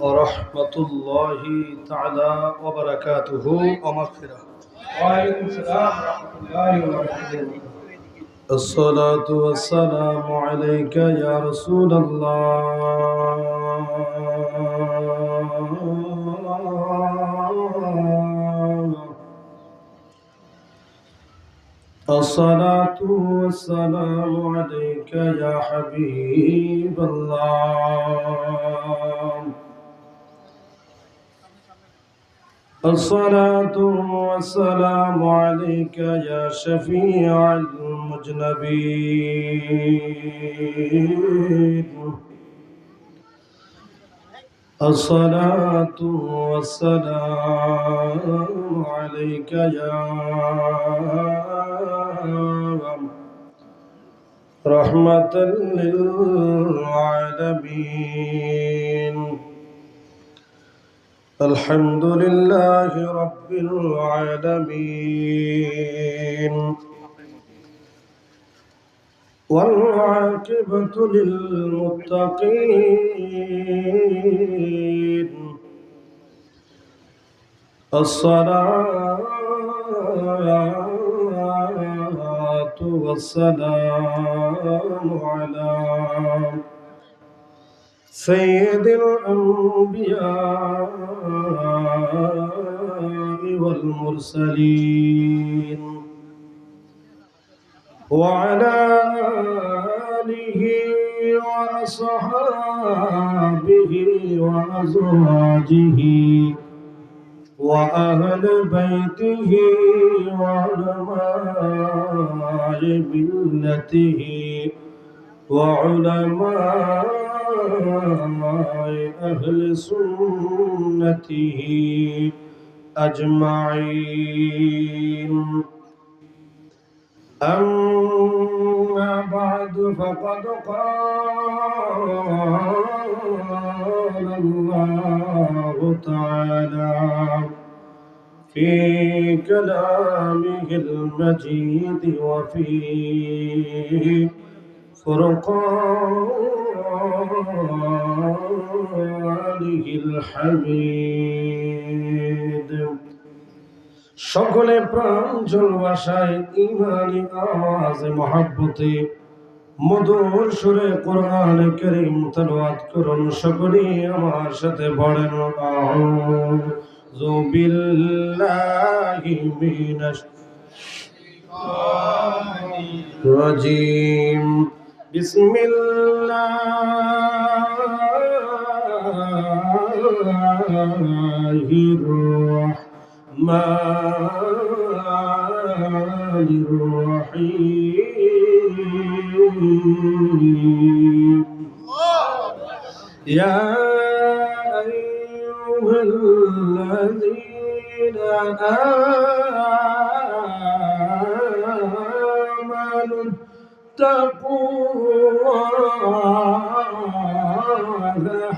ورحمة الله تعالى وبركاته ومغفرة. وعليكم السلام ورحمة الله وبركاته. الصلاة والسلام عليك يا رسول الله. الصلاة والسلام عليك يا حبيب الله. الصلاة والسلام عليك يا شفيع المذنبين. الصلاة والسلام عليك يا رحمة للعالمين. الحمد لله رب العالمين، والعاقبة للمتقين. الصلاة والسلام على سيد الأنبياء والمرسلين، وعلى آله وأصحابه وأزواجه وأهل بيته وعلماء ملته وعلماء أهل سنته أجمعين. أما بعد، فقد قال الله تعالى في كلامه المجيد وفي فرقانه الحميد। সকলে প্রাঞ্জল ভাষায় ঈমানি আওয়াজে মহব্বতে মধুর সুরে কোরআন কারীম তেলাওয়াত করুন। সকলে আমার সাথে পড়েন আউযু বিল্লাহি মিনাশ রাজিম। বিসমিল্লাহির রহমানির রহিম। ইয়া আইয়ুহাল্লাযীনা আমানু ইত্তাকুল্লাহা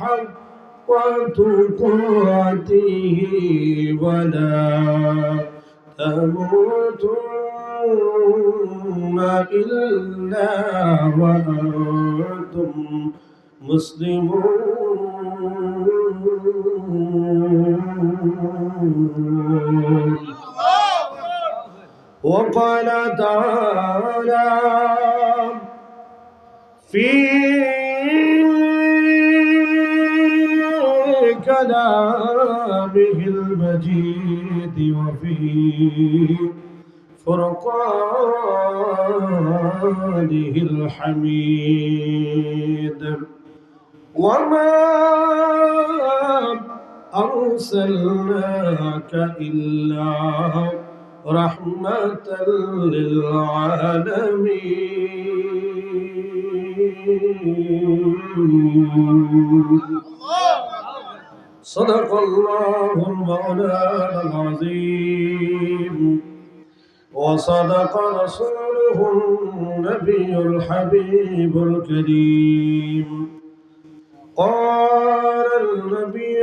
হাক্কা তুকাতিহি ওয়ালা তামুতুন্না ইল্লা ওয়া আনতুম মুসলিমুন। وقال تعالى في كلامه المجيد وفي فرقانه الحميد: وما أرسلناك إلا رحمة للعالمين. صدق الله المولانا العظيم، وصدق رسوله النبي الحبيب الكريم. قال النبي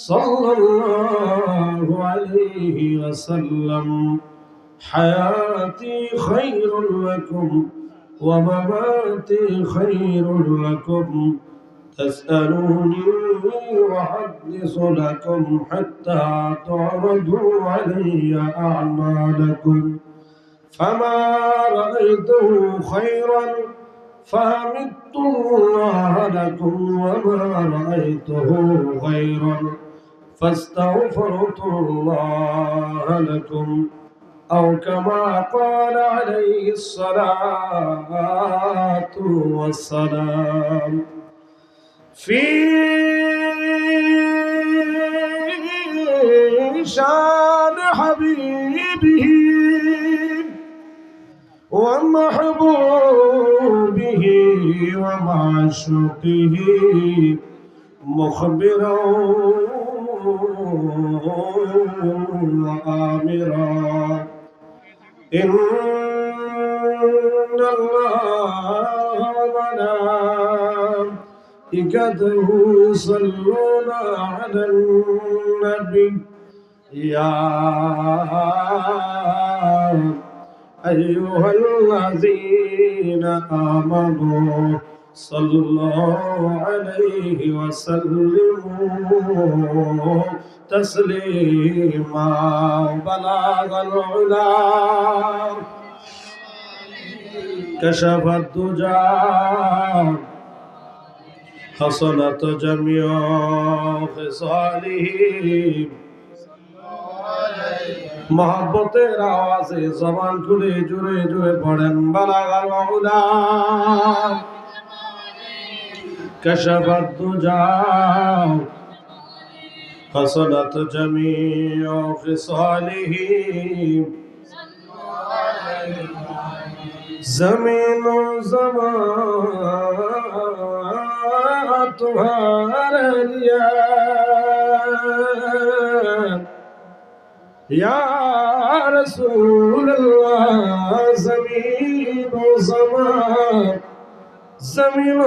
صلى الله عليه وسلم: حياتي خير لكم ومماتي خير لكم، تسألوني أحدث لكم حتى تعرضوا علي أعمالكم فما رأيته خيرا فحمدت الله لكم وما رأيته خيرا فاستغفرت الله لكم أو كما قال عليه الصلاة والسلام في شان حبيبه ومحبوبه ومعشوقه مخبرا وآمرا إن الله وملائكته يصلون على النبي يا أيها الذين آمنوا صلوا عليه وسلموا تسليما بلغ العلا كشف الدجى حصلت جميع خصاله मोहब्बतेर आवाज़े ज़बान खुले जुरे जुरे पढ़ें बलागल उला कशफत दुजा हसनत जमीअ खिसालिही ज़मीन व ज़मान तुम्हारे लिए या रसूल अल्लाह ज़मीन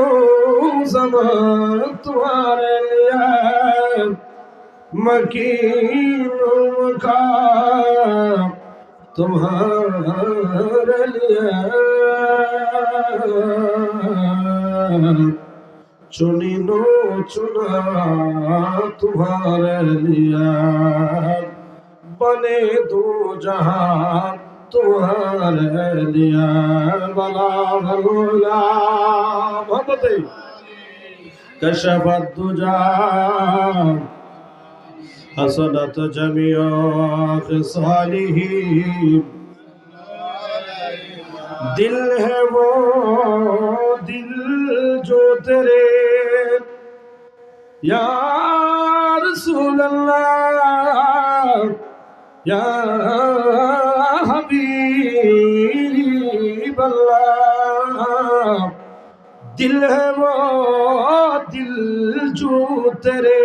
ज़मान तुम्हारे लिए मकीन मकाम तुम्हारे लिए चुनिनो चुना तुम्हारे लिए बने दो जहां तुम्हारे लिए बलागुला मोहब्बत कशफत दुजा हसनत जमीअ खिसालिही दिल है वो दिल जो तेरे या रसूल अल्लाह या हबीब अल्लाह दिल है वो दिल जो तेरे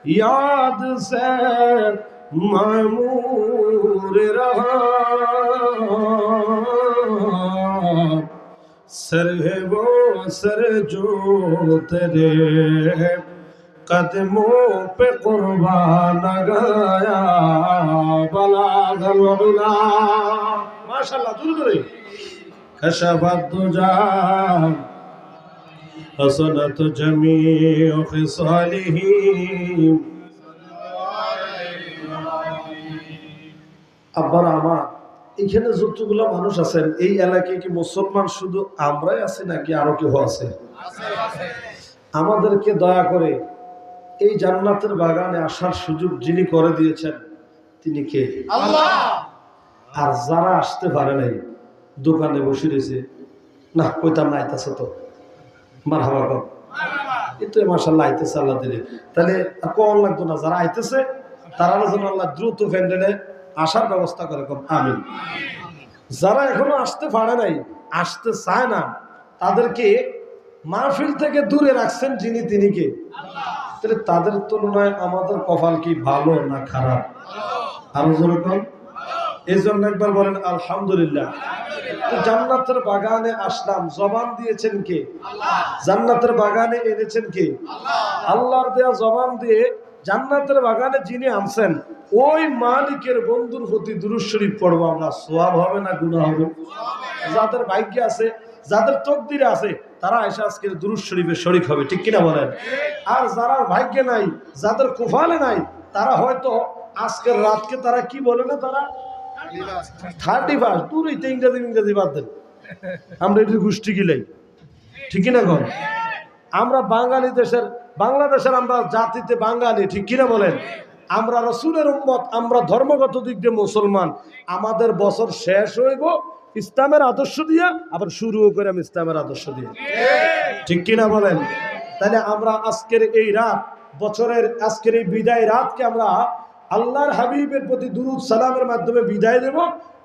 याद से मामूर रहा सर है वो सर जो तेरे कदमों पे कुर्बान गया बलागल उला माशाअल्लाह दूर दूर कशफत दुजा हसनत जमीअ खिसालिही আব্বারা আমার এখানে যতগুলো মানুষ আছেন এই এলাকায় কি মুসলমান শুধু আমরাই আছি নাকি আরো কেউ আছে? আমাদেরকে দয়া করে এই জান্নাতের বাগানে আসার সুযোগ যিনি করে দিয়েছেন তিনি কে? আল্লাহ। আর যারা আসতে পারে নাই দোকানে বসে রয়েছে না কইতাম না আইতাছে তো মারহাবা কর এতে মাশাআল্লাহ আইতেছে আল্লাহ দিলে তাহলে আর কোন লাগতো না যারা আইতেছে তারা যেন আল্লাহ দ্রুত প্যান্ডেলে আসার ব্যবস্থা করে কম আমিন। যারা এখনো আসতে পারে নাই আসতে চায় না তাদেরকে মাহফিল থেকে দূরে রাখছেন যিনি তিনি কে? তাহলে তাদের তুলনায় আমাদের কপাল কি ভালো না খারাপ? আরো যেরকম এই জন্য একবার বলেন আলহামদুলিল্লাহ। তো জান্নাতের বাগানে আসলাম, জবান দিয়েছেন কে? জান্নাতের বাগানে এনেছেন কে? আল্লাহর দেয়া জবান দিয়ে জান্নাতের বাগানে যিনি আনছেন ওই মালিকের বন্ধুর প্রতি দুরূদ শরীফ পড়বো আমরা, সওয়াব হবে না গুনাহ হবে? যাদের ভাগ্যে আছে যাদের তকদিরে আছে তারা এসে আজকের দুরূদ শরীফে শরীক হবে, ঠিক কিনা বলেন? আর যারা ভাগ্যে নাই, যাদের কুফালে নাই, তারা হয়তো আজকের রাতকে তারা কি বলে না, তারা 31 দূর হইতে ইংরেজি বাদ দেন, আমরা এটি গোষ্ঠী গিলাই, ঠিক কিনা কন? আমরা বাঙালি দেশের, বাংলাদেশের আমরা জাতিতে বাঙালি, ঠিক কিনা বলেন? আমরা রসুলের উম্মত, আমরা ধর্মগত দিক দিয়ে মুসলমান। আমাদের বছর শেষ হইব ইসলামের আদর্শ দিয়া, আবার শুরুও করে আমি ইসলামের আদর্শ দিয়ে, ঠিক কিনা বলেন? তাহলে আমরা আজকের এই রাত, বছরের আজকের এই বিদায় রাতকে আমরা আল্লাহর হাবিবের প্রতি দুরূদ সালামের মাধ্যমে বিদায় দেব।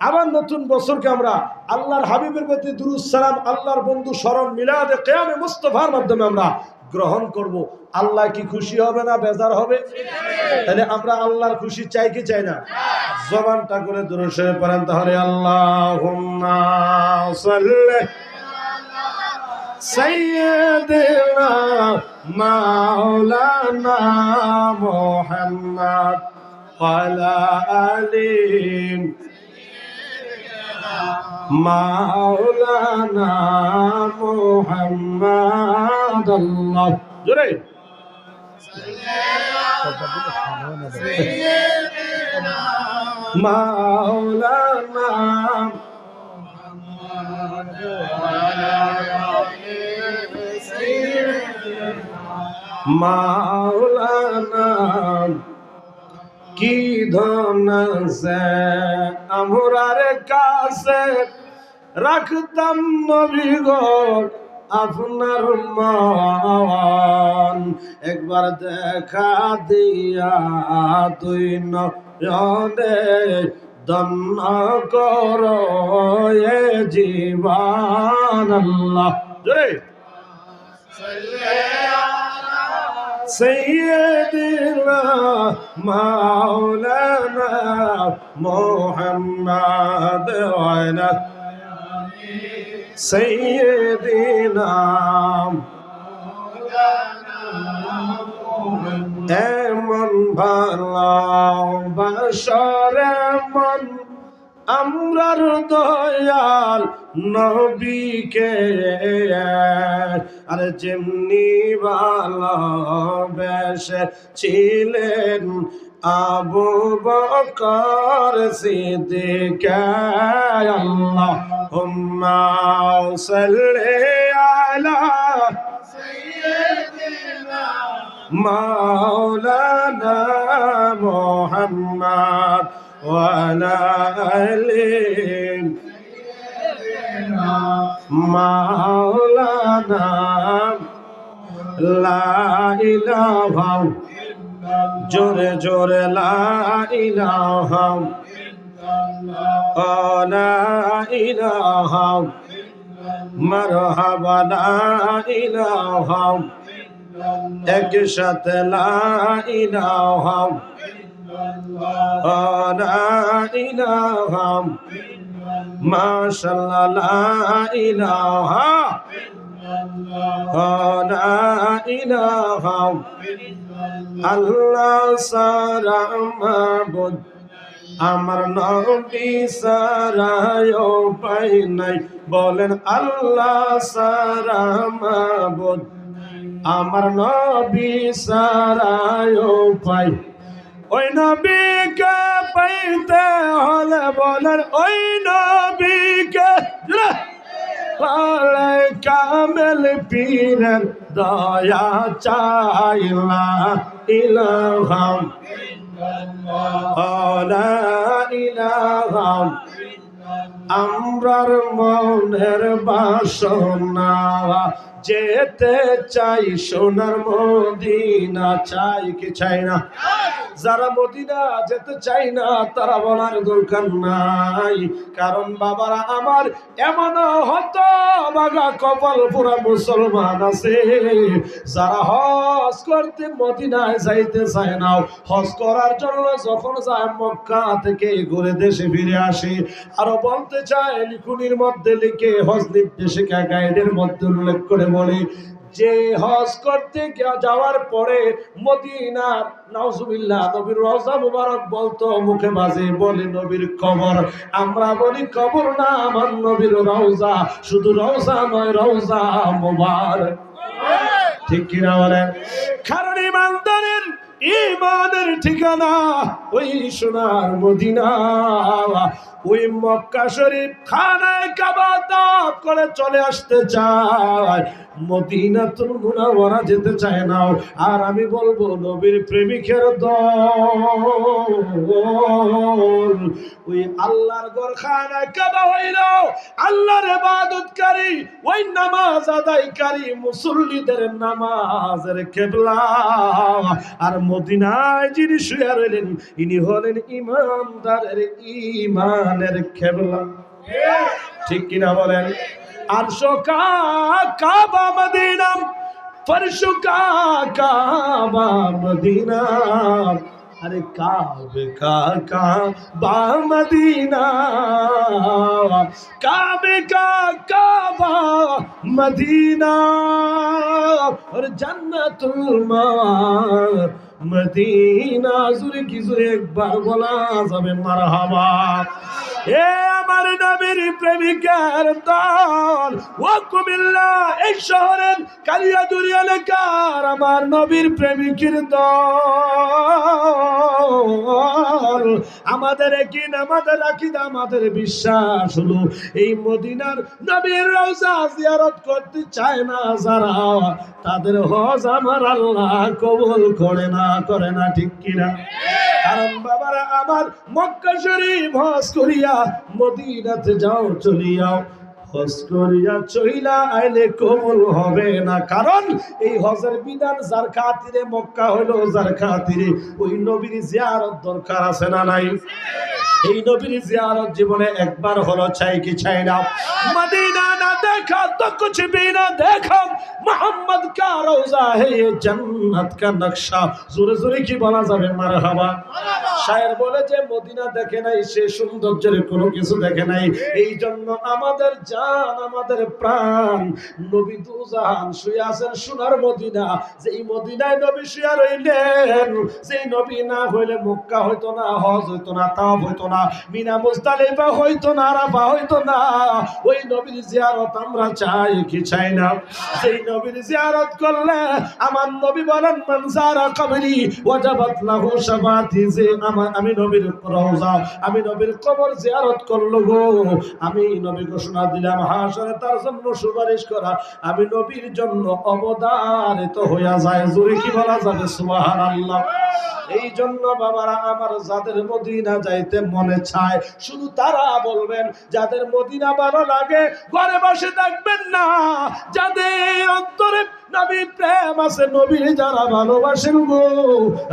আবার নতুন বছরকে আমরা আল্লাহর হাবিবের প্রতি দুরূদ সালাম, আল্লাহর বন্ধু স্মরণ, মিলাদে কিয়ামে মুস্তাফার মাধ্যমে আমরা গ্রহণ করব। আল্লাহ কি খুশি হবে না বেজার হবে? তাহলে আমরা আল্লাহর খুশি চাই কি চাই না? জবানটা করে দুরূদ শরীফ পড়েন তাহলে। আল্লাহুম্মা সাল্লি সাইয়্যিদিনা মাওলানা মুহাম্মদ ওয়া আলা আলি মাওলানা মুহাম্মদ। আল্লাহ জোরে মাওলানা মাওলানা কি ধন সে আমরার কাছে রাখতাম নবী গো আপনার মান, একবার দেখা দিয়া তুই নয়নে ধন্য কর এ জীবন। আল্লাহ জোরে সাইয়্যিদিনা মাওলানা মুহাম্মদ ওয়া আলা সাইয়্যিদিনা। এমন ভালোবাসার এমন আমরার দয়াল নবীকে, আর যেমনি ভালোবেসেছিলেন আবু বকর সিদ্দিক। আল্লাহুম্মা সাল্লি আলা সাইয়্যিদিনা মাওলানা মুহাম্মদ ওয়া আলা আলি মাওলানা। লা ইলাহা জোরে জোরে লা ইলাহা লা ইলাহা মারহাবা লা ইলাহা, একসাথে লা ইলাহা লা ইলাহা মাশাআল্লাহ লা ইলাহা লা ইলাহা। আল্লাহ সারা মাবুদ আমার নবী সারা উপায় নাই, বলেন আল্লাহ সারা মাবুদ আমার নবী সারা উপায়। ওই নবীকে পাইতে হলে বলেন ওই নবীকে বলে কামেল পীরের দয়া চাইলা ইলাহা লা ইলাহা। আমরার মনের বাসনা যেতে চাই সোনার মদিনা, চাই কি চাই না? যারা মদিনা যেতে চাই না তারা বলার দরকার নাই, কারণ বাবারা আমার এমন হতো বাগা কপাল পুরা মুসলমান আছে যারা হজ করতে মদিনায় যাইতে চায় না। হজ করার জন্য যখন যায় মক্কা থেকে ঘুরে দেশে ফিরে আসে, আরো বলতে চায় লিখুনির মধ্যে লিখে হজ নির্দেশিকা গাইডের মধ্যে উল্লেখ করে বলে যে হজ করতে যাওয়ার পরে মদিনার নাউজুবিল্লাহ নবীর রওজা মুবারক বলতো, মুখে বাজে বলে নবীর কবর, আমরা বলি কবর না, আমার নবীর রওজা, শুধু রওজা নয় রওজা মুবারক। ঠিক কিনা বলেন? কারণ ইমানের ঠিকানা ওই সোনার মদিনা, ওই মক্কা শরীফ খানায় কাবা ত্যাগ করে চলে আসতে চায়, মদিনাতুল মুনাওয়ারা যেতে চায় না। আর আমি বলবো নবীর প্রেমিকের দল, ওই আল্লাহর ঘর খানায় কাবা হইল আল্লাহর ইবাদতকারী, ওই নামাজ আদায়কারী মুসল্লিদের নামাজের কিবলা। আর মদিনায় যিনি শুয়ে রইলেন ইনি হলেন ইমানদারের ইমানের কিবলা। ঠিক কিনা বলেন? আরশো কাবা মদিনা, ফরশো কাবা মদিনা, अरे काबे का काबा मदीना, काबे का काबा मदीना और जन्नतुल मदीना। जुरे की जुरे एक बार बोला যাবে মারহাবা। এ আমার নবীর প্রেমিকের দল, ও কুমিল্লা এই শহরের কালিয়াদুরি এলাকার আমার নবীর প্রেমিকের দল, আমাদের একদিন আমাদের আকীদা আমাদের বিশ্বাস হলো এই মদিনার নবীর রওজা জিয়ারত করতে চায় না যারা, তাদের হজ আমার আল্লাহ কবুল করে না। ঠিক কিনা? কারণ বাবারা আমার মক্কা শরীফ হজ করিয়া মদিনাতে যাও, চলিয়াও, হজ করিয়া চইলা আইলে কবুল হবে না। কারণ এই হজের বিধান যার খাতিরে মক্কা হইলো, যার খাতিরে ওই নবীর জিয়ারত দরকার আছে না নাই? এই নবীর জিয়ারত জীবনে একবার হলো, চাই কি চাই না? মদিনা না দেখা তো কুছ भी না দেখা, মোহাম্মদ কা রওজা হে ये जन्नत का नक्शा। জোরে জোরে কি বলা যাবে? মারহাবা। শায়ের বলে যে মদিনা দেখে নাই সে সৌন্দর্যের কোনো কিছু দেখে নাই। এই জন্য আমাদের জান আমাদের প্রাণ নবী দুজাহান শুয়ে আছেন সোনার মদিনা, যেই মদিনায় নবী শুয়ে রইলেন, যেই নবী না হইলে মক্কা হইতো না, হজ হইতো না, তাওয়াফ হইতো না, মিনা মুজদালিফা হইতো না, আরাফা হইতো না। ওই নবীর জিয়ারত আমরা চাই কি চাই না? যেই নবীর জিয়ারত করলে আমার নবী বলেন মান যারা কবরি ওয়াজাবাত লাহু শাফাআতি, যে আমি নবীর রওজা আমি নবীর কবর জিয়ারত করলো গো, আমি নবী ঘোষণা দিলাম হাশরে তার জন্য সুপারিশ করা আমি নবীর জন্য অবধারিত হইয়া যায়। জোরে কি বলা যাবে? সুবহানাল্লাহ। এই জন্য বাবারা আমার যাদের মদিনা যাইতে মনে চায় শুধু তারা বলবেন, যাদের মদিনা ভালো লাগে ঘরে বসে থাকবেন না, যাদের অন্তরে নবীর প্রেম আছে, নবীর যারা ভালোবাসেন গো,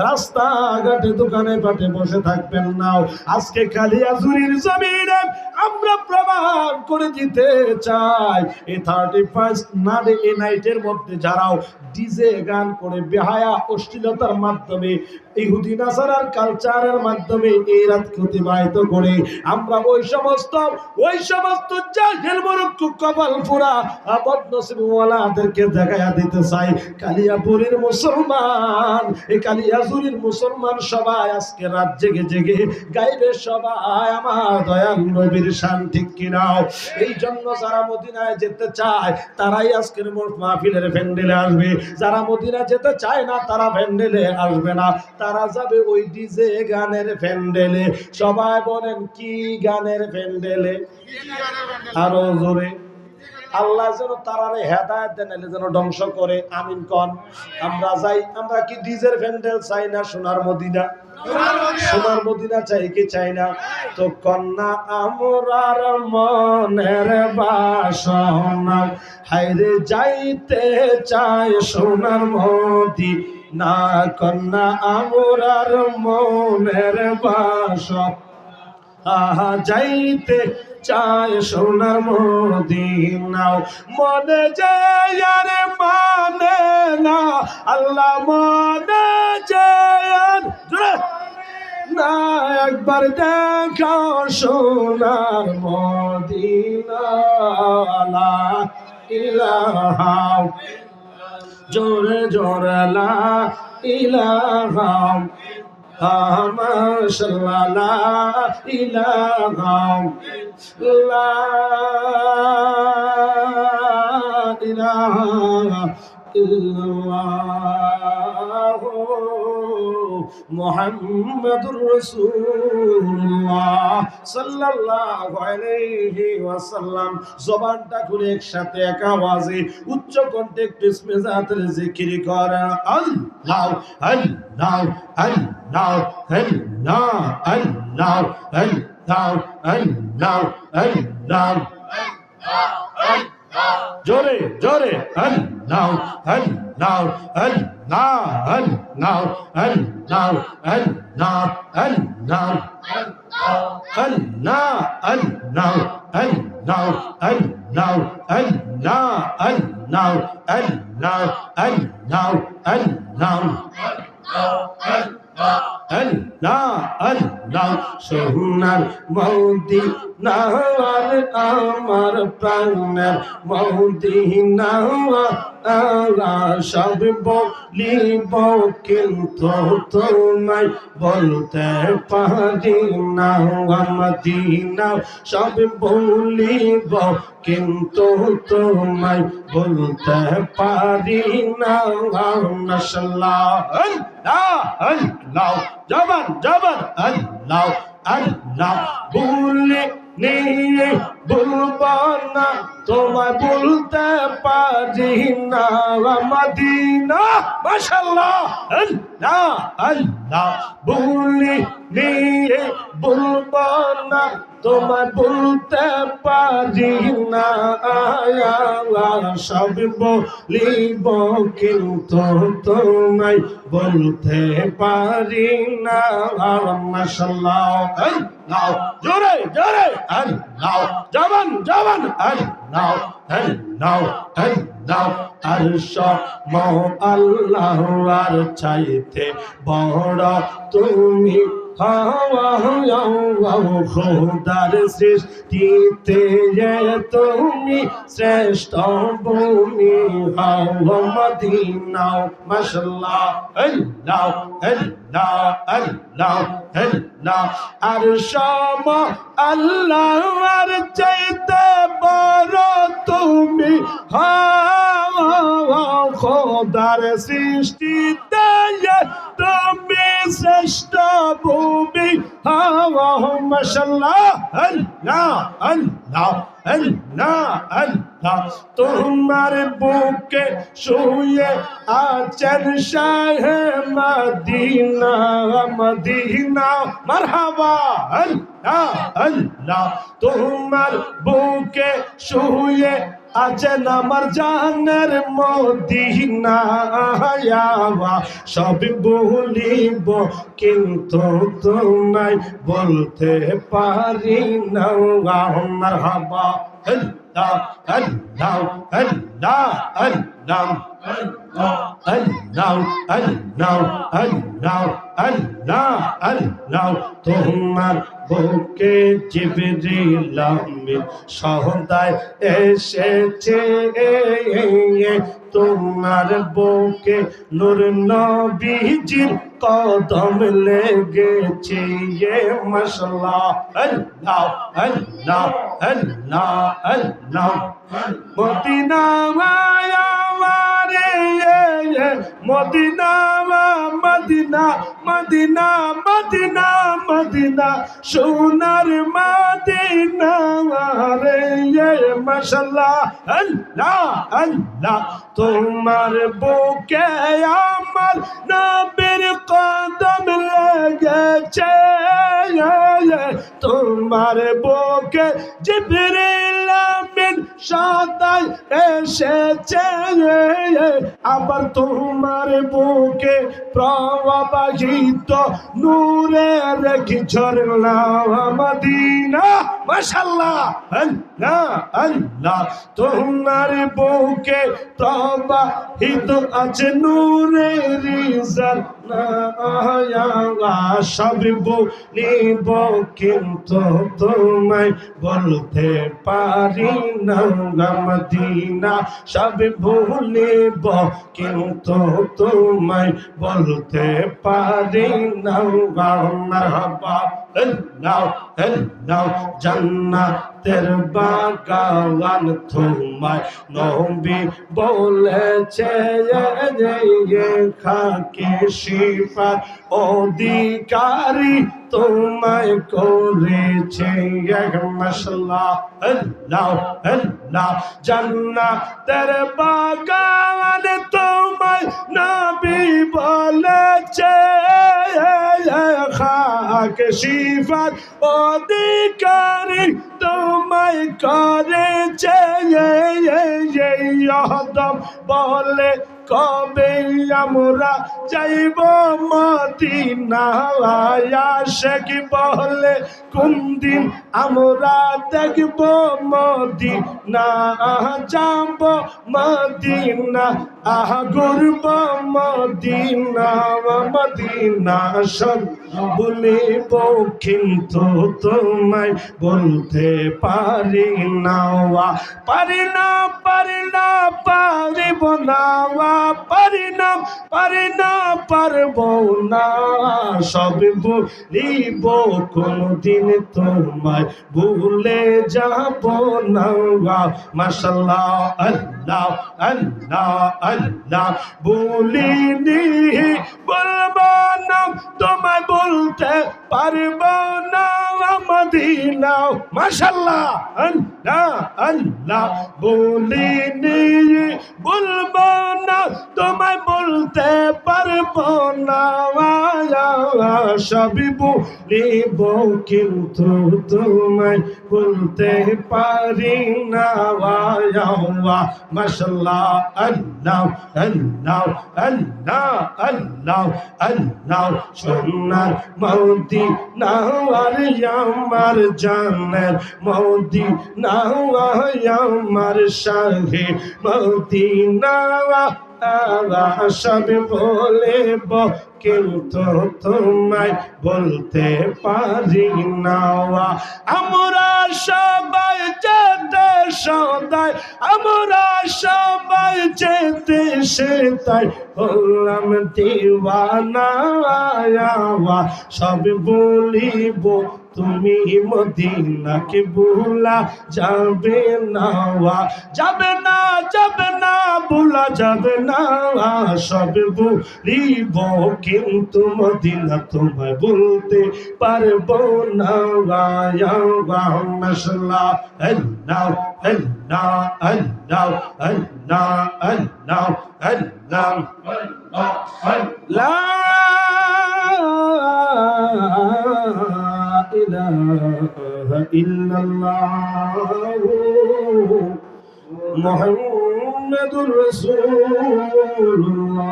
রাস্তাঘাটে দোকানে পাটে বসে থাকবেন না। আজকে কালিয়াজুরির জমিনে আমরা প্রমাণ করে দিতে চাই, এই 31 নাইটের মধ্যে যারাও ডিজে গান করে বেহায়া অশ্লীলতার মাধ্যমে ইহুদি নাসারার কালচারের মাধ্যমে এই রাত অতিবাহিত করে আমরা ওই সমস্ত জাহেল মুরুক্কু কপাল পুরা বদনসিব ওয়ালাদেরকে দেখায়া দিতে চাই কালিয়াপুরের মুসলমান, এই কালিয়াজুরির মুসলমান সবাই আজকে রাত জেগে জেগে গাইবে সবাই আমার দয়াল নবীর শান। ঠিক কিনা? এই জন্য যারা মদিনায় যেতে চায় তারাই আজকের মাহফিলের প্যান্ডেলে আসবে, যারা মদিনা যেতে চায় না তারা প্যান্ডেলে আসবে না, তারা যাবে ওই ডিজে গানের প্যান্ডেলে। সবাই বলেন কি গানের প্যান্ডেলে? আরো জোরে। আল্লাহ যেন তারারে হেদায়েত দেন, যেন ধ্বংস করে। আমিন কোন। আমরা যাই, আমরা কি ডিজের প্যান্ডেল চাই না সোনার মদিনা? সোনার মদিনা চাই কি চাই না? তো কন্যা আমরার মনের বাসনা হায়রে যাইতে চাই সোনার মদিনা, কন্যা আমরার মনের বাসনা যাইতে চাই সোনার মদিনা। মনে যায় আরে মানে না আল্লাহ, মনে যায় না একবার দেখা সোনার মদিনা। লা ইলাহা জোরে জোরে লা ইলাহা মাশাআল্লাহ লা ইলাহা লা ইলাহা ইল্লাল্লাহ মুহাম্মাদুর রাসূলুল্লাহ সাল্লাল্লাহু আলাইহি ওয়াসাল্লাম। জবানটা খুলে একসাথে এক আওয়াজে উচ্চ কণ্ঠে একটু ইসমে জাতের জিকির করেন আল্লাহ আল্লাহ আল্লাহ আল্লাহ আল্লাহ আল্লাহ আল্লাহ আল্লাহ জোরে জোরে আল্লাহ আল্লাহ আল্লাহ আল্লাহ আল্লাহ আল্লাহ আল্লাহ আল্লাহ আল্লাহ আল্লাহ আল্লাহ আল্লাহ আল্লাহ আল্লাহ আল্লাহ আল্লাহ আল্লাহ আল্লাহ সোনার মদিনা আমার প্রাণের মদিনা সব বলিব কিন্তু তোমায় বলতে পারি না মদিনা সব বলিব কিন্তু তোমায় বলতে পারি না মাশাআল্লাহ আল্লাহ আল্লাহ জবান জবান আল্লাহ আল্লাহ বলে নিয়ে বলবো না তোমায় বলতে পারি না মদিনা মাশাআল্লাহ আল্লাহ আল্লাহ বলে নিয়ে বলবো না তোমায় বলতে পারি না সব বলিব কিন্তু তোমায় বলতে পারি না মাশাআল্লাহ আল্লাহ জোরে জোরে আল্লাহ জবান জবান আল্লাহ আল্লাহ আল্লাহ আরশ আল্লাহ আর চাইতে বড় তুমি খোদার সৃষ্টিতে তুমি শ্রেষ্ঠ ভূমি হাওয়া মদিনা মাশাআল্লাহ আল্লাহ আল্লাহ আল্লাহ আল্লাহ আরশ আল্লাহ আর চাইতে বড় তুমি খোদার সৃষ্টিতে তুমি শ্রেষ্ঠ ভূমি হাওয়া মাশাআল্লাহ আল্লাহ আল্লাহ আল্লাহ আল্লাহ তোমার বুকে শুয়ে আছেন শাহে মদিনা মদিনা মারহাবা আল্লাহ আল্লাহ তোমার বুকে শুয়ে আছেন আমার জানের মদিনা সব বলিব কিন্তু তোমায় বলতে পারি না মারহাবা আল্লাহ আল্লাহ আল্লাহ আল্লাহ আল্লাহ আল্লাহ আল্লাহ আল্লাহ আল্লাহ তোমার বুকে জিবরিল আমিন সদায় এসেছে তোমার বুকে নূর নবীজির কদম লেগেছে মাশাআল্লাহ আল্লাহ আল্লাহ আল্লাহ আল্লাহ মদিনা মায়া মারে মদিনা মদিনা মদিনা মদিনা মদিনা সোনার মদিনা রে মাশাআল্লাহ আল্লাহ আল্লাহ তোমার বুকে আমার নবীর কদম লেগেছে তোমার বুকে জিবরিল আমিন সদাই এসেছে আবার তোমার বুকে প্রবাহিত নূরের কি ঝরনা মদিনা মাশাআল্লাহ না আল্লাহ তোমার বুকে প্রবাহিত আছে নূরের ঝর্ণা সব বলিব কিন্তু তোমায় বলতে পারি না মদিনা সব ভুলিব কিন্তু তোমায় বলতে পারি না মারহাবা আল্লাহ আল্লাহ জান্নাতের বাগান তোমায় নবী বলেছে খাকে শিফা অধিকারী তোমায় করেছে মাশাআল্লাহ আল্লাহ আল্লাহ জান্নাতের বাগান তোমায় নবী বলেছে খাকে শিফা অধিকারী তোমায় করেছে ইহদম বলে কবে আমরা যাইব মদিনা আশিক বলে কোন দিন আমরা দেখব মদিনা যাব মদিনা ঘুরব মদিনা মদিনা সব বলিব কিন্তু তোমায় বলতে পারি না পারিব না পারব না সব বলিব কোনদিন তোমায় ভুলে যাব না মাশাআল্লাহ আল্লাহ আল্লাহ আল্লাহ বলিনি বলবো না তোমায় বলতে পারব না মদিনা মাশাআল্লাহ আল্লাহ আল্লাহ বলিনি বলবো না তোমায় বলতে পারবো না সব বলিব কিন্তু তোমায় বলতে পারি না মাশাআল্লাহ আল্লাহ আল্লাহ আল্লাহ আল্লাহ আল্লাহ সোনার মদিনা আর আমার জানের মদিনা আমার শাহে মদিনা সব বলিব কিন্তু তোমায় বলতে পারি না আমরা সবাই যেতে সদাই আমরা সবাই যেতে সেটাই হলাম দিওয়ানা সব বলিব তুমি মদিনাকে ভুলা যাবে না ভুলা যাবে না সব বলিব কিন্তু মদিনা তোমায় বলতে পারবো না মাশাআল্লাহ আল্লাহ আল্লাহ আল্লাহ আল্লাহ আল্লাহ আল্লাহ লা ইলাহা ইল্লাল্লাহ মুহাম্মাদুর রাসূলুল্লাহ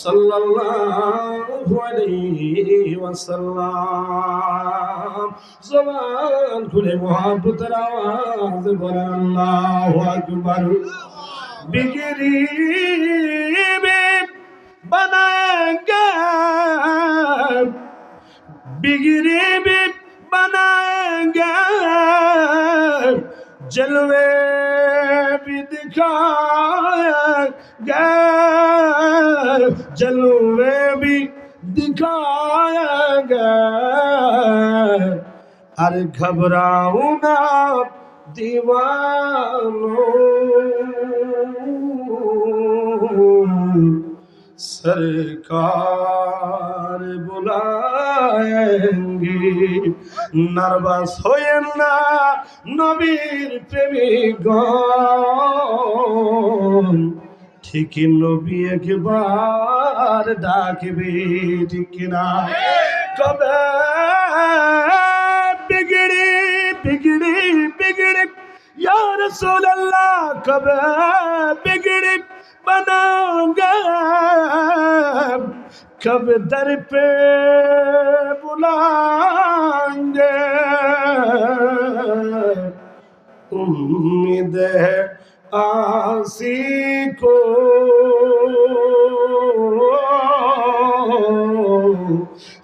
সাল্লাল্লাহু আলাইহি ওয়াসাল্লাম জবান খুলে মুহাব্বতের আওয়াজ বলেন আল্লাহু আকবার বিগরি बनाएंगे बिगड़ी भी बनाएंगे जलवे भी दिखाएंगे जलवे भी दिखाएंगे अरे घबराओ ना दीवानों सरकार बुलाएंगे नार्भास होएन ना नबीर प्रेमिकगण ठीक नबी एकबार डाकबे ठीक ना कबे बिगड़ी बिगड़ी बिगड़ी या रसूल अल्लाह कबे बिगड़ी बनाऊंगा कब दर पे बुलाएंगे उम्मीद आसी को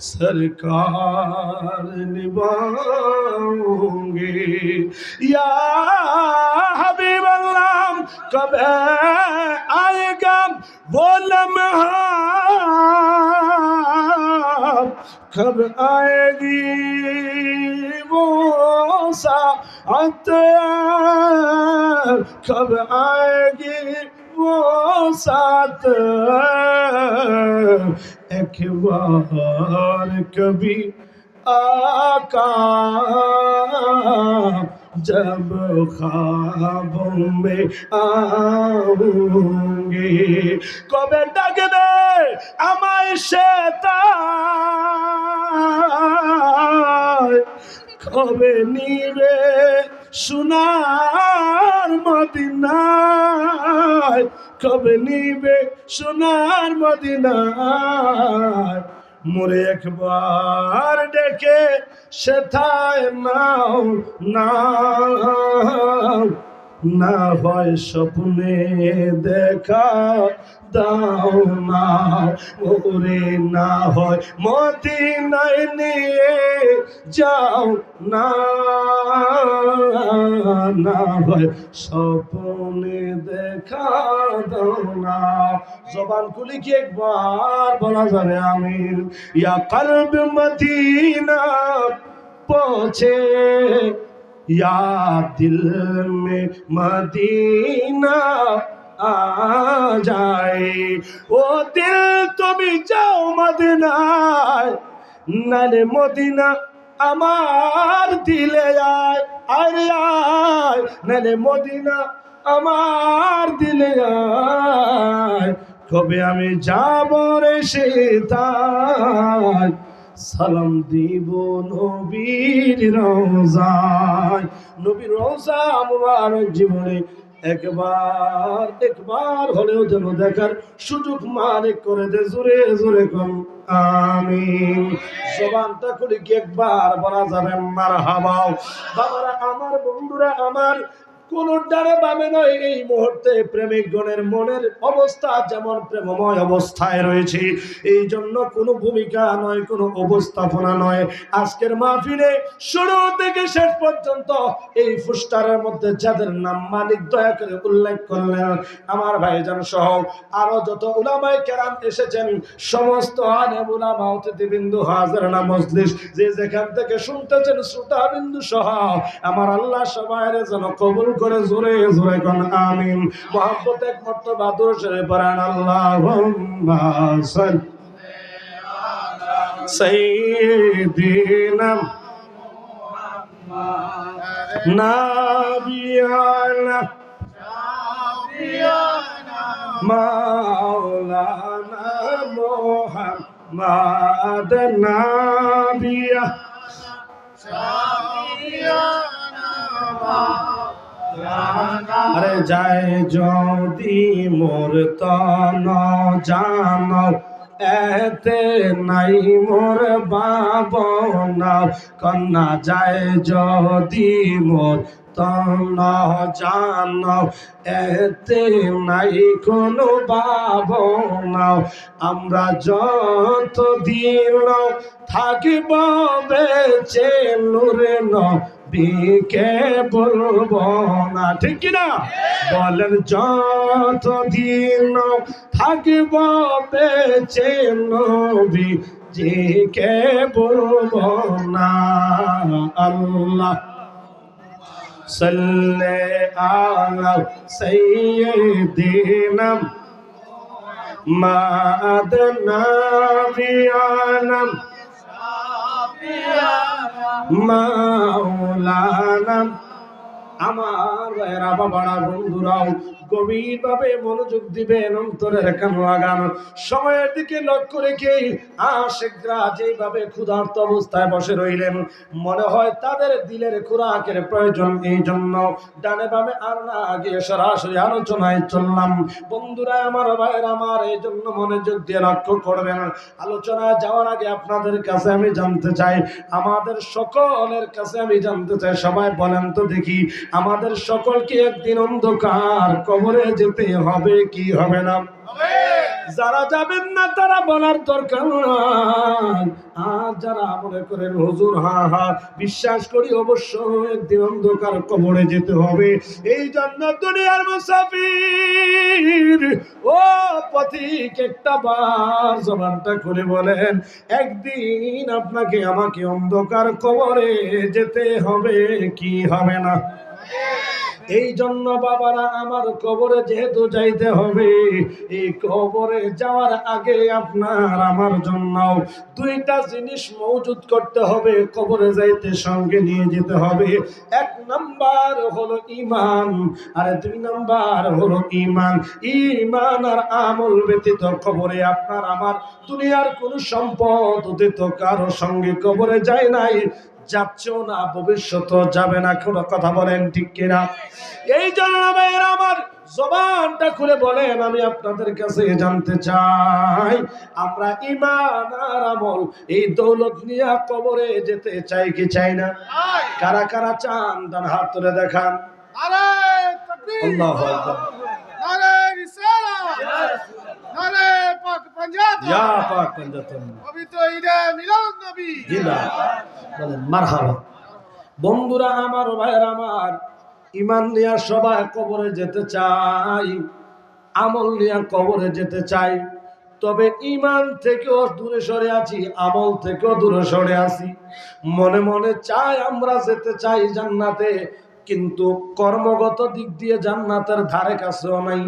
सरकार निभाऊंगे या हबीब अल्लाह कब आएगा वो लम्हा कब आएगी वो साअत कब आएगी वो साथ एक बार कभी आका जब ख्वाबों में आऊंगे कबे डाकबे আমায় শয়তান কবে নিবে সোনার মদিনায় কবে নিবে সোনার মদিনায় মোরে একবার ডেকে সেথায় নাও নাও না হয় স্বপ্নে দেখা দাও না ওরে না হয় মদিনায় নিয়ে যাও না না হয় স্বপ্নে দেখা দাও না জবান খুলে কি একবার বলা যাবে আমিন ইয়া কলব মদিনা পৌঁছে या दिल में मदीना आ जाए ओ दिल तुम जाओ मदीनाয় নালে মদিনা আমার দিলে আয় আয় আয় নালে মদিনা আমার দিলে আয় কবে আমি যাব রে সেতায় সালাম দিব নবীর রওজায় নবীর রওজা মুবারক জীবনে একবার হলেও যেন দেখার সুযোগ মালিক করে দে জোরে জোরে কোন আমিন জবানটা করে কি একবার বলা যাবে মারহাবা বাবারা আমার বন্ধুরা আমার কোন ডানে বামে নয় এই মুহূর্তে প্রেমিক গণের মনের অবস্থা যেমন প্রেমময় অবস্থায় রয়েছে এই জন্য কোনো ভূমিকা নয় কোনো উপস্থাপনা নয় আজকের মাহফিলে শুরু থেকে শেষ পর্যন্ত এই পোস্টারের মধ্যে যাদের নাম মালিক দয়া করে উল্লেখ করলেন আমার ভাইজান সহ আরো যত উলামায়ে কেরাম এসেছেন সমস্ত আলেম উলামা অতিথিবৃন্দ হাজিরানা মজলিস যে যেখান থেকে শুনতেছেন শ্রোতাবৃন্দ সহ আমার আল্লাহ সবাইরে যেন কবুল করে জোরে জোরে কোন আমিন মোহাম্মত এক মর্তবা দরুদ পড়ান আল্লাহুম্মা সাল্লি আলা সাইয়্যিদিনা মুহাম্মাদ নাবিয়ানা মাওলানা মুহাম্মদ নাবিয়া আরে যায় যদি মোর তন জান এতে নাই মোর বাবনা কন্যা যায় যদি মোর তন জান এতে নাই কোনো বাবনা আমরা যত দিন থাকিব বেঁচে নূরে নবীকে বলবো না ঠিক না বলেন যত দিন থাকিব বেঁচে নবীকে বলবো না আল্লাহ সাল্লি আলা সাইয়্যিদিনা মুহাম্মদ নাবিয়ানা মাওলানা আমার ভাইরা বাবারা বন্ধুরাও গভীরভাবে মনোযোগ দিবেন, অন্তরের কান লাগান, সময়ের দিকে লক্ষ্য রেখে আশিকরা যেভাবে ক্ষুধার্ত অবস্থায় বসে রইলেন, মনে হয় তাদের দিলের খোরাকের প্রয়োজন। এই জন্য ডানে বামে আর না গিয়ে সরাসরি আলোচনায় চললাম। বন্ধুরা আমার, ভাইয়ের আমার, এই জন্য মনোযোগ দিয়ে লক্ষ্য করবেন। আলোচনায় যাওয়ার আগে আপনাদের কাছে আমি জানতে চাই, আমাদের সকলের কাছে আমি জানতে চাই, সবাই বলেন তো দেখি, আমাদের সকলকে একদিন অন্ধকার কবরে যেতে হবে কি হবে না? যারা যাবেন না তারা বলার দরকার নাই, আর যারা মনে করেন হুজুর হ্যাঁ বিশ্বাস করি অবশ্যই একদিন অন্ধকার কবরে যেতে হবে, এই জন্য দুনিয়ার মুসাফির ও পথিক একটা বার জবানটা খুলে বলেন, একদিন আপনাকে আমাকে অন্ধকার কবরে যেতে হবে কি হবে না? এই জন্য বাবারা আমার, কবরে যেহেতু যাইতে হবে, এই কবরে যাওয়ার আগে আপনার আমার জন্য দুইটা জিনিস মজুদ করতে হবে, কবরে যাইতে সঙ্গে নিয়ে যেতে হবে। এক নাম্বার হলো ঈমান, আর দুই নাম্বার হলো ঈমান। ঈমান আর আমল ব্যতীত কবরে আপনার আমার দুনিয়ার কোন সম্পদ অতীত কারো সঙ্গে কবরে যায় নাই, যাচ্ছেও না, ভবিষ্যৎ যাবে না। কোনো কথা বলেন ঠিক কিনা? এই জন্য ভাইয়েরা আমার, জবানটা খুলে বলেন, আমি আপনাদের কাছে জানতে চাই, আমরা ঈমান আর আমল এই দৌলত নিয়ে কবরে যেতে চাই কি চাই না? কারা কারা চান ডান হাত তুলে দেখান। নারে তাকবীর, আল্লাহু আকবার, নারে রিসালাত, নারে পাক পাঞ্জাত, ইয়া পাক পাঞ্জাতন, পবিত্র ঈদে মিলাদ নবী। জিন্দাবাদ, বলেন মারহাবা। বন্ধুরা আমার, ভাইয়েরা আমার, ঈমান নিয়ে সবাই কবরে যেতে চাই, আমল নিয়ে কবরে যেতে চাই, তবে ঈমান থেকেও দূরে সরে আছি, আমল থেকেও দূরে সরে আছি। মনে মনে চাই আমরা যেতে চাই জান্নাতে, কিন্তু কর্মগত দিক দিয়ে জান্নাতের ধারে কাছেও নাই।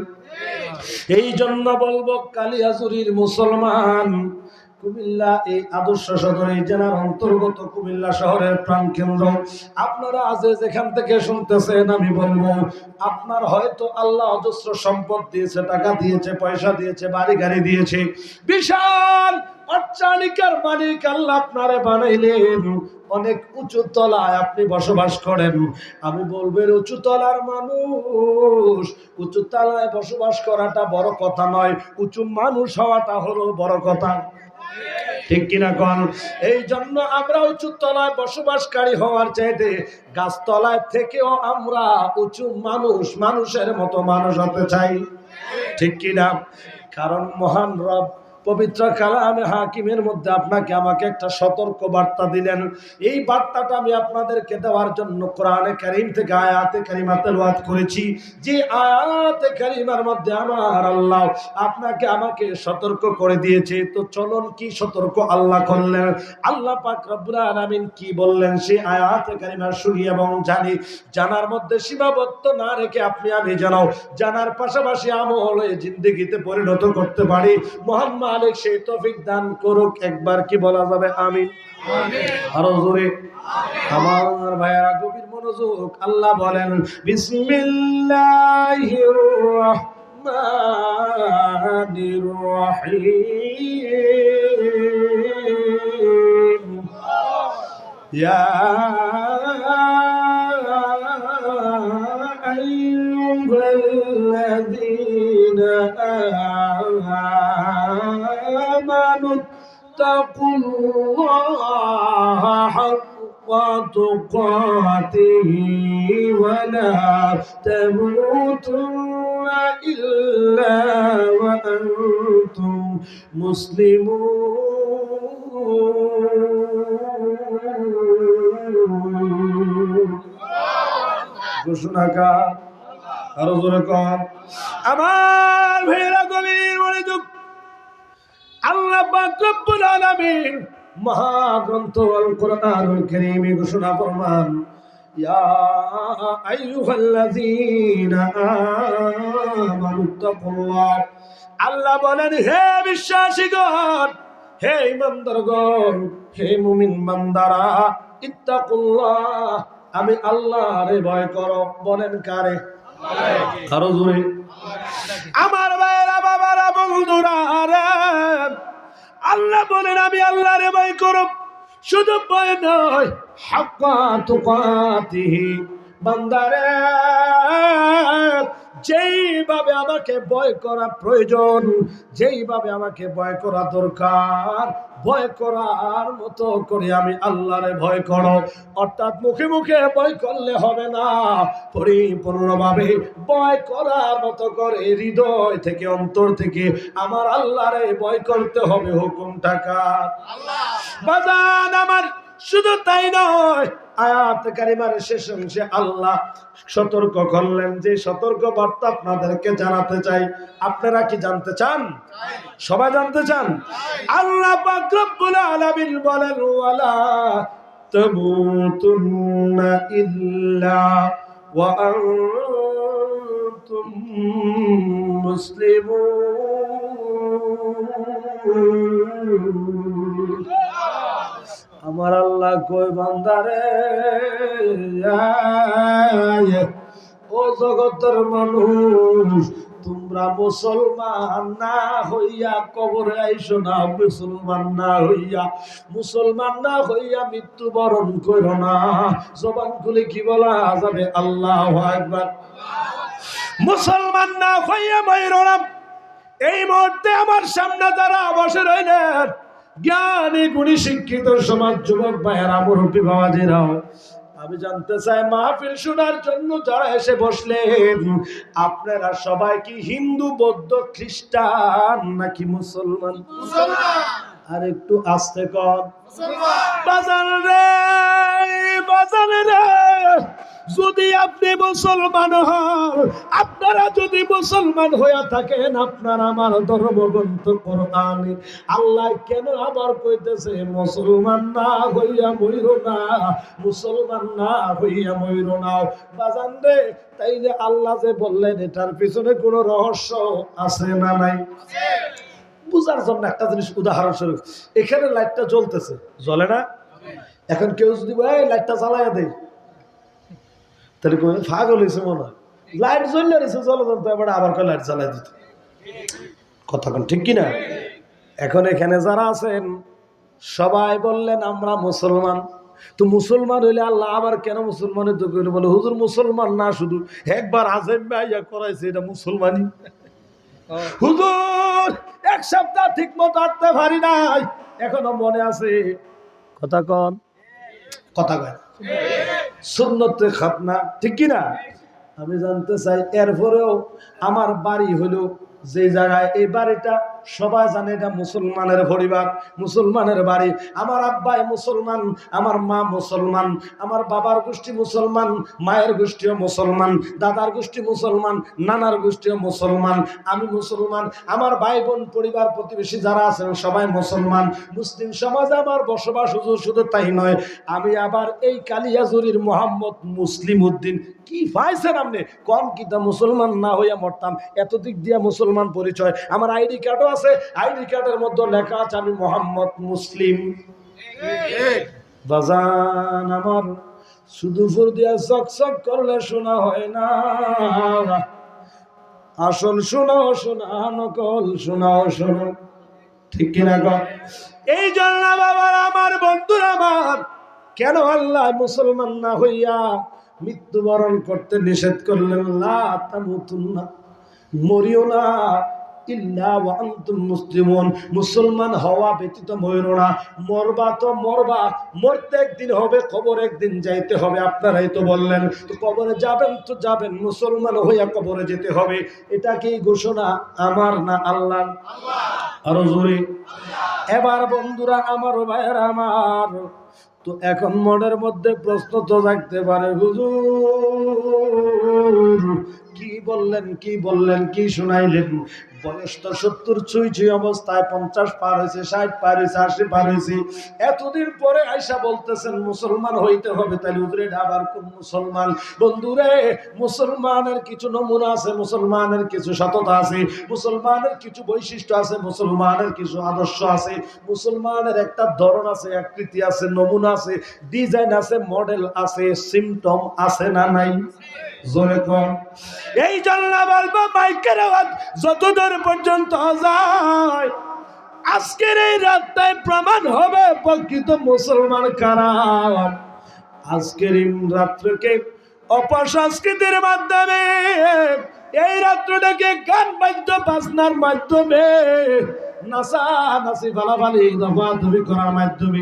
এই জন্য বলবো, কালিয়াজুরির মুসলমান, কুমিল্লা এই আদর্শ সদর এই জেলার অন্তর্গত কুমিল্লা শহরের প্রাণকেন্দ্র, আপনারা আজ যেখান থেকে শুনতেছেন, আমি বলবো, আপনার হয়তো আল্লাহ অজস্র সম্পদ দিয়েছে, টাকা দিয়েছে, পয়সা দিয়েছে, বাড়ি গাড়ি দিয়েছে, বিশাল অট্টালিকার মালিক আল্লাহ আপনারে বানাইলেন, অনেক উঁচু তলায় আপনি বসবাস করেন। আমি বলবো, উঁচু তলার মানুষ, উঁচু তলায় বসবাস করাটা বড় কথা নয়, উঁচু মানুষ হওয়াটা হলো বড় কথা। ঠিক কিনা কোন? এই জন্য আমরা উঁচু তলায় বসবাসকারী হওয়ার চাইতে গাছতলায় থেকেও আমরা উঁচু মানুষ, মানুষের মতো মানুষ হতে চাই। ঠিক কিনা? কারণ মহান রব পবিত্র কালামে হাকিমের মধ্যে আপনাকে আমাকে একটা সতর্ক বার্তা দিলেন। এই বার্তাটা আমি আপনাদেরকে দেওয়ার জন্য কোরআনে কারীম থেকে আয়াতে কারিমা তেলাওয়াত করেছি। যে আয়াতে কারিমার মধ্যে আমার আল্লাহ আপনাকে আমাকে সতর্ক করে দিয়েছে। তো চলুন, কি সতর্ক আল্লাহ করলেন, আল্লাহ পাক রব্বুল আলামিন কি বললেন, সেই আয়াতে কারিমা শুনি এবং জানি। জানার মধ্যে সীমাবদ্ধ না রেখে আপনি আমি জানাও, জানার পাশাপাশি আমলে জিন্দেগিতে পরিণত করতে পারি। মহান মালিক সেই তৌফিক দান করুক। একবার কি বলা যাবে আমিন? আরো জোরে আমার ভাইয়েরা, গভীর মনোযোগ। আল্লাহ বলেন, বিসমিল্লাহির রহমানির রহিম, ইয়া আইয়ুহাল্লাযীনা আমানু তাকুল্লাহা হাক্কা তুকাতিহি ওয়া লা তামুতুন্না ইল্লা ওয়া আনতুম মুসলিমুন। ঘোষণাকার আরো জোরে কর। আমার ভাইরা, গভীর মনোযোগ। আল্লাহ পাক রব্বুল আলামিন মহাগ্রন্থ আল কোরআনুল কারীমে ঘোষণা ফরমান, ইয়া আইয়ুহাল্লাযীনা আমানু তাকুল্লাহ। আল্লাহ বলেন, হে বিশ্বাসীগণ, হে ঈমানদারগণ, হে মুমিন বান্দারা, ইত্তাকুল্লাহ, আমি আল্লাহরে ভয় করো। বলেন কারে? আরো জোরে। আমার ভাইয়েরা, বাবারা, বন্ধুরা, আরে আল্লাহ বলেন আমি আল্লাহরে ভয় করব। শুধু ভয় নয়, হাক্কা তুকাতিহি, বান্দারে যেইভাবে আমাকে ভয় করা প্রয়োজন, যেইভাবে আমাকে ভয় করা দরকার, ভয় করার মতো করে আমি আল্লাহরে ভয় করো। অর্থাৎ মুখে মুখে ভয় করলে হবে না, পরিপূর্ণভাবে ভয় করার মতো করে হৃদয় থেকে, অন্তর থেকে আমার আল্লাহরে ভয় করতে হবে। হুকুমটা কার? আল্লাহ। বাজান আমার, শুধু তাই নয়, আয়াত কারিমার শেষ অংশে আল্লাহ সতর্ক করলেন, যে সতর্ক বার্তা আপনাদেরকে জানাতে চাই। আপনারা কি জানতে চান? সবাই জানতে চান? আল্লাহ পাক রব্বুল আলামিন বলেন, ওয়ালা তামুতুন্না ইল্লা ওয়া আনতুম মুসলিমুন। আমার আল্লাহ কই, বান্দারে ও জগতের মানুষ, তোমরা মুসলমান না হইয়া কবরে আইসো না। মুসলমান না হইয়া, মুসলমান না হইয়া মৃত্যুবরণ করো না। জবান খুলে কি বলা যাবে? আল্লাহু আকবার। মুসলমান না হইয়া মইরো না। এই মুহূর্তে আমার সামনে যারা বসে রইলেন, জ্ঞানী গুণী শিক্ষিত সমাজ, যুবক ভাইয়েরা, মুরব্বী বাবাজিরাও, আমি জানতে চাই মাহফিল শোনার জন্য যারা এসে বসলেন, আপনারা সবাই কি হিন্দু, বৌদ্ধ, খ্রিস্টান নাকি মুসলমান? আর একটু আস্তে কর। বাজান রে, বাজান রে, যদি আপনি মুসলমান হন, আপনারা যদি মুসলমান হইয়া থাকেন, আপনার আমার ধর্মগ্রন্থ কোরআনে আল্লাহ কেন আবার কইতেছে মুসলমান না হইয়া মইরো না, মুসলমান না হইয়া মইরো না? বাজান রে, তাই যে আল্লাহ যে বললেন, এটার পিছনে কোনো রহস্য আছে না নাই? বুঝার জন্য একটা জিনিস উদাহরণস্বরূপ, এখানে লাইটটা জ্বলতেছে, জ্বলে না? এখন কেউ যদি এই লাইটটা জ্বালাইয়া দেয়, তাহলে ফাগল হয়েছে মনে হয়। লাইট জ্বললে রয়েছে, জ্বলতো, এবার আবার লাইট জ্বালাই দিত। কথা কোন ঠিক কিনা? এখন এখানে যারা আছেন সবাই বললেন আমরা মুসলমান। তো মুসলমান হইলে আল্লাহ আবার কেন মুসলমানের তো কইলো? বলে হুজুর মুসলমান না, শুধু একবার আজেম ভাইয়া করাইছে, এটা মুসলমানই। হুজুর এক সপ্তাহ ঠিক মতো হাঁটতে পারি নাই, এখনো মনে আছে। কথা কন, কথা কয় সুন্নতে খাতনা, ঠিক কিনা? আমি জানতে চাই, এরপরেও আমার বাড়ি হলো যে জায়গায়, এই বাড়িটা সবাই জানে এটা মুসলমানের পরিবার, মুসলমানের বাড়ি। আমার আব্বাই মুসলমান, আমার মা মুসলমান, আমার বাবার গোষ্ঠী মুসলমান, মায়ের গোষ্ঠীও মুসলমান, দাদার গোষ্ঠী মুসলমান, নানার গোষ্ঠীও মুসলমান, আমি মুসলমান, আমার ভাই বোন, পরিবার, প্রতিবেশী যারা আছেন সবাই মুসলমান। মুসলিম সমাজে আমার বসবাস। শুধু তাই নয়, আমি আবার এই কালিয়াজুরির মোহাম্মদ মুসলিম উদ্দিন। কি পাইছেন আপনি? কম কিতা মুসলমান না হইয়া মরতাম, এত দিক দিয়া মুসলমান পরিচয়। আমার আইডি কার্ডও আছে, আইডি কার্ডের মধ্যে লেখা আছে আমি মোহাম্মদ মুসলিম। বাজান আমার, শুধু ফুর দিয়া চকচক করলে শোনা হয় না, আসল শোনাও শোনা, নকল শোনাও শোনো, ঠিক কিনা গো? এই জন্য বাবার, আমার বন্ধুরা আমার, কেন আল্লাহ মুসলমান না হইয়া মৃত্যুবরণ করতে নিষেধ করলেন? লা তামুতুন্না, মরিও না, ইল্লা ওয়া আনতুম মুসলিমুন, মুসলমান হওয়া ব্যতীত মরিও না। মরবা তো মরবা, মরতে একদিন হবে, কবর একদিন যাইতে হবে। আপনারাই তো বললেন, তো কবরে যাবেন তো যাবেন, মুসলমান হইয়া কবরে যেতে হবে। এটা কি ঘোষণা আমার না আল্লাহ? আরো জোরে। এবার বন্ধুরা আমার, ভাইয়েরা আমার, তো এখন মনের মধ্যে প্রশ্ন তো জাগতে পারে, হুজুর কি বললেন, কি বললেন, কি শুনাইলেন? বয়স তো 70 ছুঁই অবস্থায়, 50 পার হয়েছে, 60 পার হয়েছে, 80 পার হয়েছে, এতদিন পরে আইসা বলতেছেন মুসলমান হইতে হবে। তাহলে হুজুর এটা আবার কোন মুসলমান? বন্ধুরে, মুসলমানের কিছু নমুনা আছে, মুসলমানের কিছু সততা আছে, মুসলমানের কিছু বৈশিষ্ট্য আছে, মুসলমানের কিছু আদর্শ আছে, মুসলমানের একটা ধরন আছে, আকৃতি আছে, নমুনা আছে, ডিজাইন আছে, মডেল আছে, সিমটম আছে না নাই? জোরে কোন। এই জন্য বলবো মাইকের আওয়াজ যতদূর পর্যন্ত যায়, আজকের এই রাতটায় প্রমাণ হবে প্রকৃত মুসলমান কারা। আজকের এই রাত্রকে অপসংস্কৃতির মাধ্যমে, এই রাত্রটাকে গান বাদ্য বাজনার মাধ্যমে, নাচা নাচি ফালাফালি দফাদফি করার মাধ্যমে,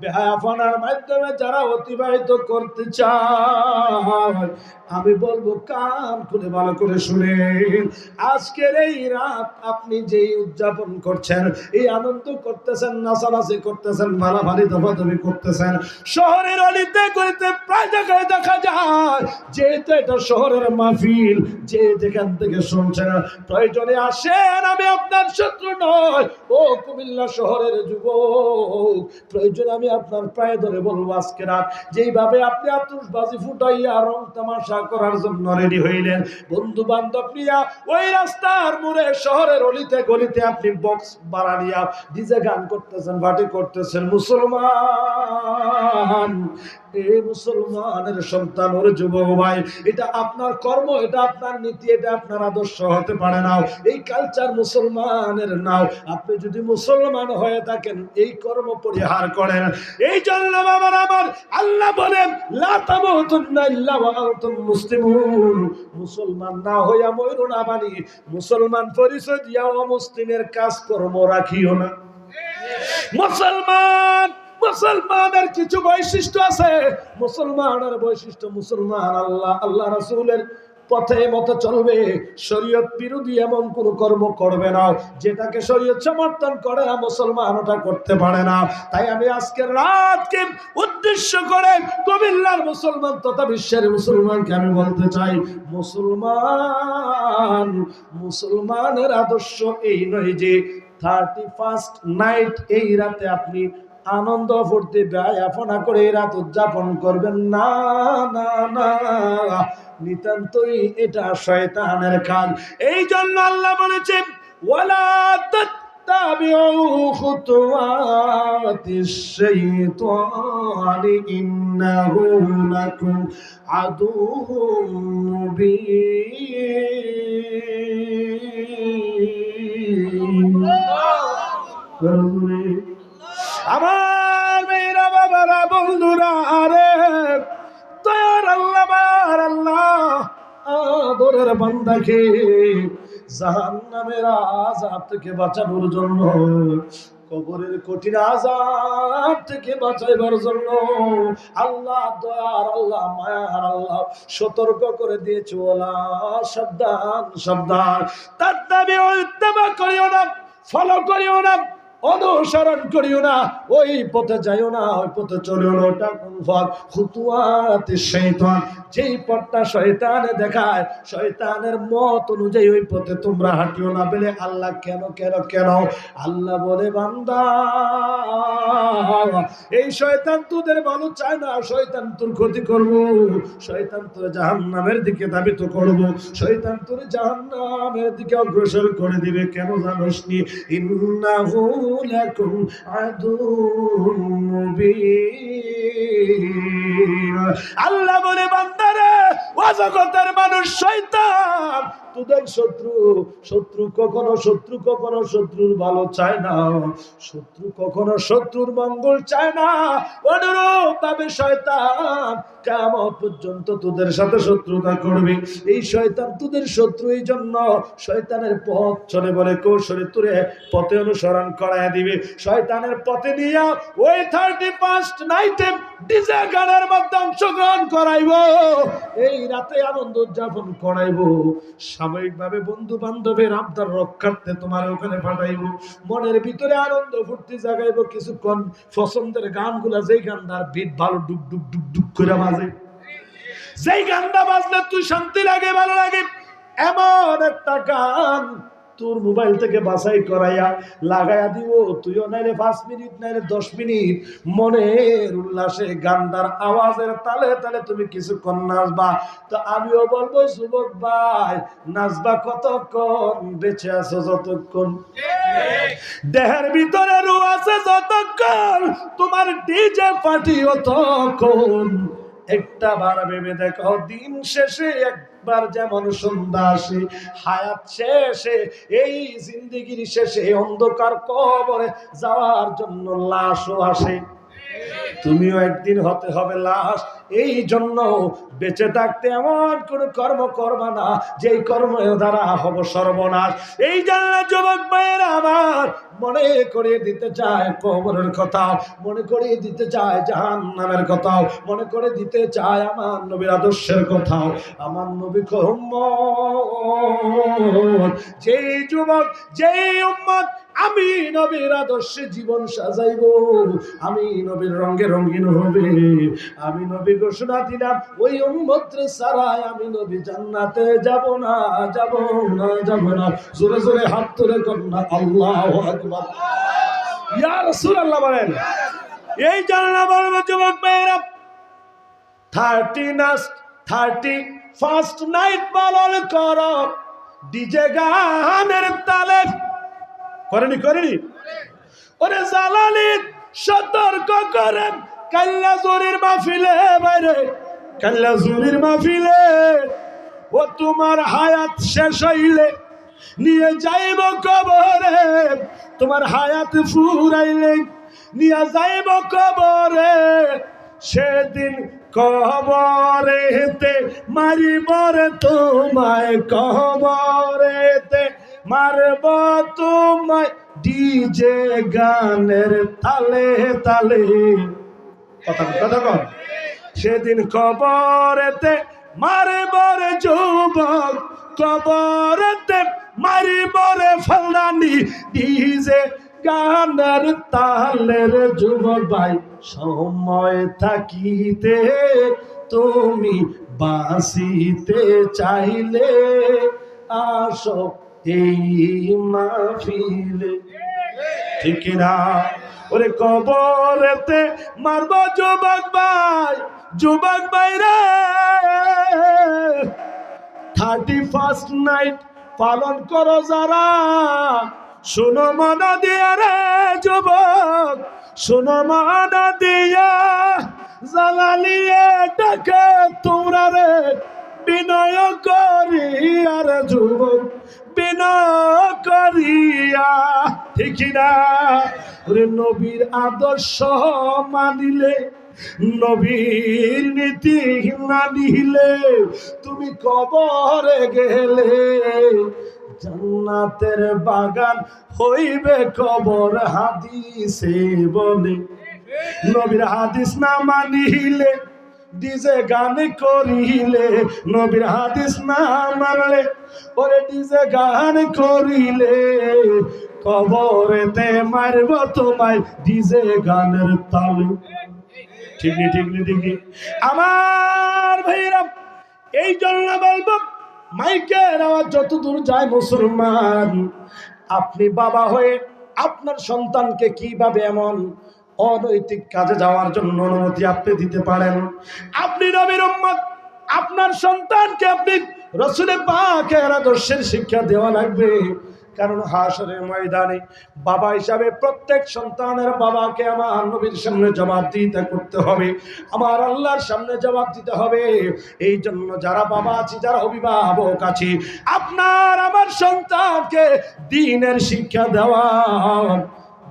বেহায়াপনার মাধ্যমে যারা অতিবাহিত করতে চায়, আমি বলবো কান খুলে ভালো করে শুনেন। আজকের এই রাত আপনি যেই উদযাপন করছেন, এই আনন্দ করতেছেন, নাচানাচি করতেছেন, ফালাফালি দফাদফি করতেছেন, শহরের অলিতে গলিতে প্রায় জায়গায় দেখা যায়। যেহেতু এটা শহরের মাহফিল, যে যেখান থেকে শুনছেন প্রয়োজনে আসেন, আমি আপনার শত্রু নয়। ও কুমিল্লা শহরের যুবক, প্রয়োজনে আমি আপনার পায়ে ধরে বলবো, আজকে রাত যেইভাবে আপনি আতশবাজি ফুটাইয়া রং তামাশা করার জন্য রেডি হইলেন, বন্ধু বান্ধব নিয়া ওই রাস্তার মোড়ে শহরের অলিতে গলিতে আপনি বক্স বাড়ানিয়া ডিজে গান করতেছেন, পার্টি করতেছেন, মুসলমান, এই মুসলমানের সন্তান ওর যুবক ভাই, এটা আপনার কর্ম, এটা আপনার নীতি, এটা আপনার আদর্শ হতে পারে না। এই কালচার মুসলমানের নাও। আপনি যদি মুসলমান হয়ে থাকেন, এই কর্ম পরিহার করেন। এই জন্য বাবার আমার আল্লাহ বলেন, লা তামুতুন্না ইল্লা ওয়া আনতুম মুসলিমুন। মুসলমান না হইয়া মইরো না, বানি মুসলমান পরিচয় দিয়া অমুসলিমের কাজকর্ম রাখিও না। মুসলমানের কিছু বৈশিষ্ট্য আছে। মুসলমানের বৈশিষ্ট্য, মুসলমান আল্লাহ রাসূলের পথে মতো চলবে, শরীয়ত বিরোধী এমন কোন কর্ম করবে না। যেটাকে শরীয়ত সমর্থন করে না, মুসলমান ওটা করতে পারে না। তাই আমি আজকের রাতকে উদ্দেশ্য করে কুমিল্লার মুসলমান তথা বিশ্বের মুসলমানকে আমি বলতে চাই, মুসলমানের আদর্শ এই নয় যে 31st নাইট, এই রাতে আপনি আনন্দ ফুর্তি ব্যয়াপনা করে এই রাত উদযাপন করবেন না, না না, নিতান্তই এটা শয়তানের কাজ। এই জন্য আল্লাহ বলেছেন, ওয়ালা তাত্তাবিউ খুতুওয়াতিশ শাইতানি ইন্নাহু লাকুম আদুউম মুবিন। আমার মেয়েরা, বাবারা, বন্ধুরা, আরে তয়ার আল্লাহ আদরের বান্দাকে জাহান্নামের আযাব থেকে বাঁচানোর জন্য, কবরের কঠিন আযাব থেকে বাঁচাইবার জন্য আল্লাহ দয়ার আল্লাহ, মায়ার আল্লাহ সতর্ক করে দিয়েছে, ওলা সাবধান সাবধান, তার দাবি ইত্তেবা করিও না, ফলো করিও না, অনুসরণ করিও না, ওই পথে যাইও না, ওই পথে চলিও না। ওটা কোন পথ? খুতুওয়াতিশ শাইতান, যেই পথটা শয়তানে দেখায়, শয়তানের মত অনুযায়ী ওই পথে তোমরা হাঁটিও না। বলে আল্লাহ কেন কেন কেন? আল্লাহ বলে, বান্দা, এই শয়তান তোদের ভালো চায় না, শয়তান তোর ক্ষতি করব, শয়তান তোর জাহান্নামের দিকে ধাবিত করব, শয়তান তোর জাহান্নামের দিকে অগ্রসর করে দিবে। কেন জানোস নি? ইন্নাহু লাকুম আদুউম মুবিন। আল্লাহ বলে, বান্দারে, ও জগতের মানুষ, শয়তান তোদের শত্রু। শত্রু কখনো শত্রুর ভালো চায় না, শত্রু কখনো শত্রুর মঙ্গল চায় না। অনুরূপ ভাবে শয়তান কিয়ামত পর্যন্ত তোদের সাথে শত্রুতা করবে। এই শয়তান তোদের শত্রু, এই জন্য শয়তানের পথ চলে বলে কৌশলে তোরে পথে অনুসরণ করায় দিবে। শয়তানের পথে নিয়ে ওই 31st নাইটে ডিজে গানের মধ্যে অংশগ্রহণ করাইব, এই রাতে আনন্দ উদযাপন করাইব। সাময়িকভাবে বন্ধু বান্ধবের আবদার রক্ষার্থে তোমার ওখানে পাঠাইব, মনের ভিতরে আনন্দ ফুর্তি জাগাইব। কিছুক্ষণ পছন্দের গানগুলা, যেই গানটার বিট ভালো, ডুক ডুক ডুক ডুক করে বাজে, যেই গানটা বাজলে তুই শান্তি লাগে, ভালো লাগে, এমন একটা গান তোর মোবাইল থেকে বাছাই করাইয়া লাগাইয়া দিব। তুইও নাইলে 5 মিনিট, নাইলে 10 মিনিট মনের উল্লাসে গানটার আওয়াজের তালে তালে তুমি কিছুক্ষণ নাচবা। তো আমিও বলবো, যুবক ভাই, নাচবা কতক্ষণ? বেঁচে আছো যতক্ষণ, দেহের ভিতরে রূহ আছে যতক্ষণ, তোমার ডিজে পার্টি ততক্ষণ। একটা বার ভেবে দেখো, দিন শেষে একবার যেমন সন্ধ্যা আসে, হায়াত শেষে, এই জিন্দেগির শেষে অন্ধকার কবরে যাওয়ার জন্য লাশও আসে। তুমিও একদিন হতে হবে লাশ। এই জন্য বেঁচে থাকতে এমন কোন কর্ম করবা না যেই কর্মের দ্বারা হব সর্বনাশ। এই জন্য যুবক ভাইয়েরা আমার মনে করিয়ে দিতে চায় কবরের কথা, মনে করিয়ে দিতে চায় জাহান্নামের কথা, মনে করে দিতে চায় আমার নবীর আদর্শের কথা। আমার নবী উম্মত, যেই যুবক, যেই উম্মত আমি নবীর আদর্শে জীবন সাজাইব, আমি নবীর রঙে রঙিন হবে, আমি নবী ঘোষণা দিলাম ওই উম্মতরে ছাড়াই আমি নবী জান্নাতে যাব না, যাব না, যাব না। জোরে জোরে হাত তুলে কন্যা আল্লাহু আকবার, ইয়া রাসূলুল্লাহ বলেন। এই জান্নাত বলবো যুবক ভাইরা, 31st নাইট পালন করো ডিজে গানের তালে। করেনি করেনি? ওরে জালালি সতর্ক করেন, কাল্লা জুরির মাহফিলে বাইরে, কাল্লা জুরির মাহফিলে ও তোমার হায়াত শেষ হইলে নিয়ে যাইব কবরে, তোমার হায়াত ফুরাইলে নিয়ে যাইব কবরে, সেদিন কবরেতে মারিবরে তোমায়, কবরেতে মারব তোমায় ডিজে গানের তালে তালে। কথা কথা কন। সেদিন কবরেতে মারবরে যুবক, কবরেতে মারিবরে ফলদানি ডিজে গানের তালের। যুবক ভাই সময় থাকিতে তুমি বাঁচিতে চাইলে আসো এই মাহফিলে, ঠিক না? ওরে কবরেতে মারব যুবক ভাই, যুবক ভাই রে, 31st নাইট পালন করো যারা, শোনো মন দিয়া রে যুবক, শোনো মন দিয়া, জালালিয়ে ডাকে তোমরা রে, বিনয় করিয়া রে যুবক, বিনয় করিয়া, ঠিক না? ওরে নবীর আদর্শ মানিলে, নবীর নীতি মানিলে, তুমি কবরে গেলে জান্নাতের বাগান হইবে কবর, হাদিসে বলে। নবীর হাদিস না মানিলে, ডিজে গান করিলে, নবীর হাদিস না মানলে, ওরে ডিজে গান করিলে, কবরেতে মারব তোমায় ডিজে গানের তালে। ঠিক নি ঠিক নি ঠিক নি আমার ভাইরা? এই জন্য বলবো, মাইকের আওয়াজ যত দূর যায় মুসলমান, আপনি বাবা হয়ে আপনার সন্তানকে কিভাবে এমন অনৈতিক কাজে যাওয়ার জন্য অনুমতি আপনি দিতে পারেন? আপনি নবীর উম্মত, আপনার সন্তানকে আপনি রাসূল পাকের আদর্শের শিক্ষা দেওয়া লাগবে। কারণ হাশরের ময়দানে বাবা হিসাবে প্রত্যেক সন্তানের বাবাকে আমার নবীর সামনে জবাবদিহিতা করতে হবে, আমার আল্লাহর সামনে জবাব দিতে হবে। এই জন্য যারা বাবা আছি, যারা অভিভাবক আছি, আপনার আমার সন্তানকে দ্বীনের শিক্ষা দেওয়া,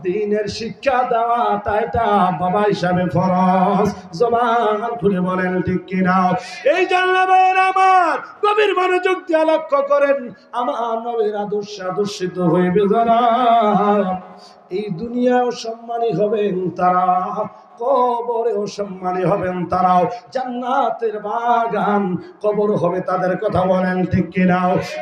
দ্বীনের শিক্ষা দেওয়া তাইটা বাবা হিসাবে ফরজ। জবান খুলে বলেন ঠিক কিনা? এই জানলামের আমার গভীর মনোযোগ দিয়ে লক্ষ্য করেন, আমার নবীর আদর্শে আদর্শিত হইবে যারা, এই দুনিয়াও সম্মানী হবেন তারা, কবরেও সম্মানী হবেন তারাও। জান্নাতের বাগান কবর হবে তাদের, কথা বলেন ঠিক কিনা?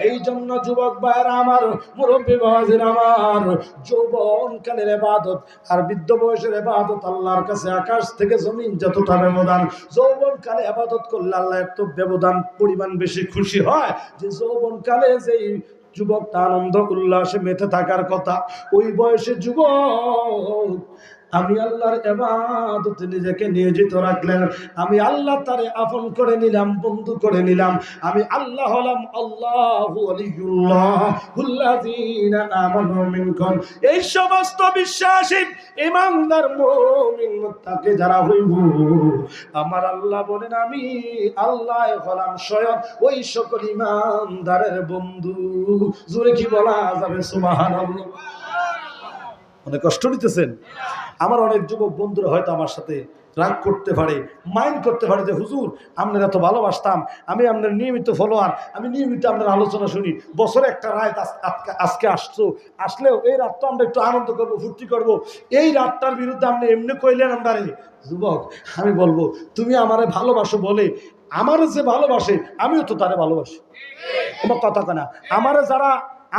এই জন্য যুবক ভাইয়েরা আমার, মুরব্বী বাবাজির আমার, যৌবনকালের ইবাদত আর বৃদ্ধ বয়সের ইবাদত আল্লাহর কাছে আকাশ থেকে জমিন যতটা ব্যবধান। যৌবনকালে ইবাদত করলে আল্লাহ এত ব্যবধান পরিমাণ বেশি খুশি হয় যে যৌবনকালে যেই যুবকটা আনন্দ উল্লাসে মেতে থাকার কথা, ওই বয়সে যুবক আমি আল্লাহর ইবাদতে নিজেকে নিয়োজিত রাখলেন, আমি আল্লাহ তারে আপন করে নিলাম, বন্ধু করে নিলাম। আমি আল্লাহ হলাম আল্লাহু ওয়ালিয়ুল্লাহুল্লাযীনা আমানু মিনকুম। এই সমস্ত বিশ্বাসী ঈমানদার মুমিন মুত্তাকি যারা হইব, আমার আল্লাহ বলেন আমি আল্লাহ হলাম স্বয়ং ওই সকল ঈমানদারের বন্ধু। জোরে কি বলা যাবে সুবহানাল্লাহ? অনেক কষ্ট নিতেছেন। আমার অনেক যুবক বন্ধুরা হয়তো আমার সাথে রাগ করতে পারে, মাইন্ড করতে পারে যে হুজুর আপনার এত ভালোবাসতাম, আমি আপনার নিয়মিত ফলোয়ার, আমি নিয়মিত আপনার আলোচনা শুনি, বছরে একটা রাত আজকে আসলেও এই রাতটা আমরা একটু আনন্দ করবো, ফুর্তি করবো, এই রাতটার বিরুদ্ধে আপনি এমনি কইলেন আমারে। যুবক, আমি বলবো তুমি আমারে ভালোবাসো বলে আমার যে ভালোবাসে আমিও তো তারে ভালোবাসি। তোমার কথা কেনা আমারে যারা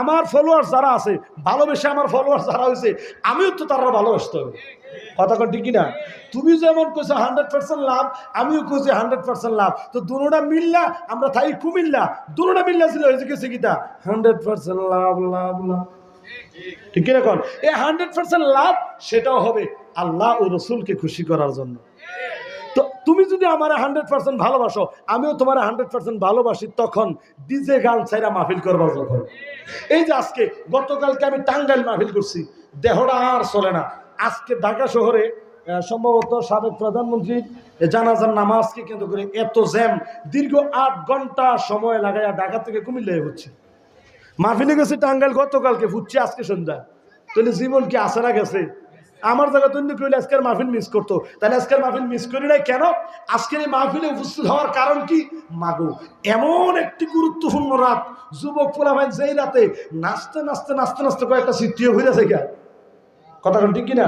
আমার ফলোয়ার যারা আছে ভালোবেসে আমার ফলোয়ার যারা হয়েছে আমিও তো তারা ভালোবাসতে হবে। কথা কন ঠিক কিনা? তুমি যেমন কইছো 100% লাভ, আমিও কইছি 100% লাভ, তো দুটোটা মিললা আমরা থাই কুমিল্লা, দুটোটা মিললা ছিল হয়েছে গেছে কিটা 100% লাভ লাভ লাভ। ঠিক কিনা কন? এই 100% লাভ সেটাও হবে আল্লাহ ও রসুলকে খুশি করার জন্য। তো তুমি যদি আমার 100% ভালোবাসো, আমিও তোমার 100% ভালোবাসি, তখন ডিজে গান ছাইরা মাহফিল করবা যখন। এই যে আজকে গতকালকে আমি টাঙ্গাইল মাহফিল করছি, দেহটা আর চলে না। আজকে ঢাকা শহরে সম্ভবত সাবেক প্রধানমন্ত্রীর জানাজার নামাজকে কেন্দ্র করে এত জ্যাম, দীর্ঘ 8 ঘন্টা সময় লাগাইয়া ঢাকা থেকে কুমিল্লায় হচ্ছে। মাহফিলে গেছে টাঙ্গাইল গতকালকে, ফুটছে আজকে সন্ধ্যা। তাহলে জীবন কি আসে না গেছে? আমার জায়গা তৈরি করলে আজকের মাহফিল মিস করতো, তাহলে আজকের মাহফিল মিস করি নাই কেন? আজকের এই মাহফিলে উপস্থিত হওয়ার কারণ কি? মাগো এমন একটি গুরুত্বপূর্ণ রাত, যুবক পোলাপাইন যেই রাতে নাচতে নাচতে নাচতে নাচতে কয়েকটা স্মৃতিও হয়ে যায়। কথা ঠিক কিনা?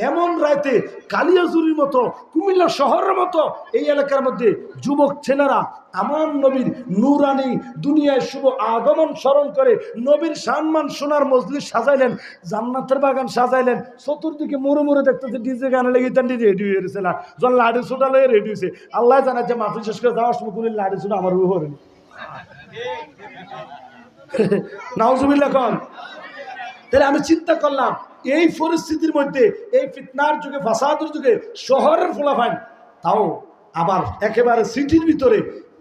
এমন রাতে কালিয়াজুরির মতো, কুমিল্লা শহরের মতো এই এলাকার মধ্যে যুবক ছেলেরা আমার নবীর নূরানি দুনিয়ায় শুভ আগমন স্মরণ করে নবীর সম্মান শোনার মজলিস সাজাইলেন, জান্নাতের বাগান সাজাইলেন। চতুর্দিকে মুড়ে মুড়ে দেখতেছে ডিজে গানে লেগে রেডি হয়ে গেছে না, যখন লাড়ি ছোটা লেগে রেডি হয়েছে। আল্লাহ জানা যে মাহফিল শেষ করে যাওয়ার সময় কোনো লাড়ি ছোটা আমার হবেন নাউজুবিল্লাহ কন। তাহলে আমি চিন্তা করলাম এই পরিস্থিতির মধ্যে, এই ফিতনার যুগে, ফাসাদের যুগে শহরের ফলাফল, তাও আবার একেবারে সিটির ভিতরে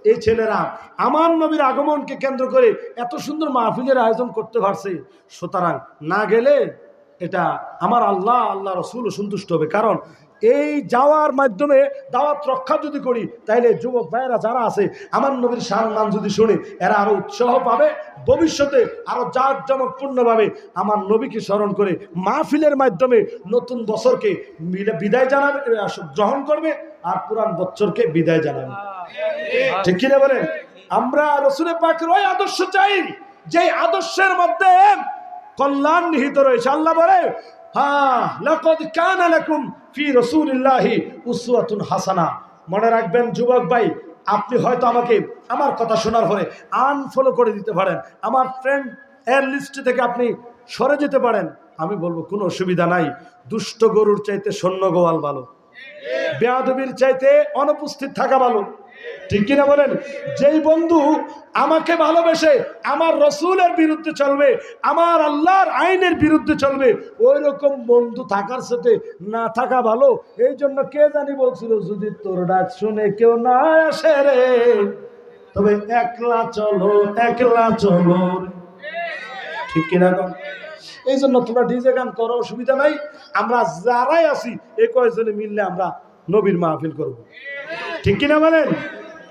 এই ছেলেরা আমার নবীর আগমনকে কেন্দ্র করে এত সুন্দর মাহফিলের আয়োজন করতে পারছে। সুতরাং না গেলে এটা আমার আল্লাহ রসুল সন্তুষ্ট হবে। কারণ এই যাওয়ার মাধ্যমে দাওয়াত রক্ষা যদি করি, তাইলে যুবক ভাইয়েরা যারা আছে আমার নবীর সম্মান যদি শুনে এরা আরো উৎসাহ পাবে, ভবিষ্যতে আরো জাঁকজমকপূর্ণভাবে আমার নবীকে স্মরণ করে মাহফিলের মাধ্যমে নতুন বছরকে বিদায় জানাবে, গ্রহণ করবে, আর পুরান বছরকে বিদায় জানাবে। ঠিক কিনা বলেন? আমরা রাসূলের পাকের ওই আদর্শ চাই যে আদর্শের মধ্যে কল্যাণ নিহিত রয়েছে। আল্লাহ বলে লাকাদ কানা লাকুম ফি রাসূলিল্লাহি উসওয়াতুন হাসানাহ। মনে রাখবেন যুবক ভাই, আপনি হয়তো আমাকে আমার কথা শোনার পরে আনফলো করে দিতে পারেন, আমার ফ্রেন্ড এর লিস্ট থেকে আপনি সরে যেতে পারেন। আমি বলবো কোনো অসুবিধা নাই। দুষ্ট গরুর চাইতে সৈন্য গোয়াল ভালো, বেয়াদবির চাইতে অনুপস্থিত থাকা ভালো। ঠিক কিনা বলেন? যেই বন্ধু আমাকে ভালোবেসে আমার রসুলের বিরুদ্ধে চলবে, আমার আল্লাহর আইনের বিরুদ্ধে চলবে, ওই রকম বন্ধু থাকার সাথে না থাকা ভালো। এই জন্য কে জানি বলছিল, যদি তোর ডাক শুনে কেউ না আসে রে, তবে একলা চলো, একলা চলো। ঠিক কিনা? এই জন্য তোমরা ডিজে গান করো, অসুবিধা নাই। আমরা যারাই আছি এই কয়েকজনে মিললে আমরা নবীর মাহফিল করবো। ঠিক কিনা বলেন?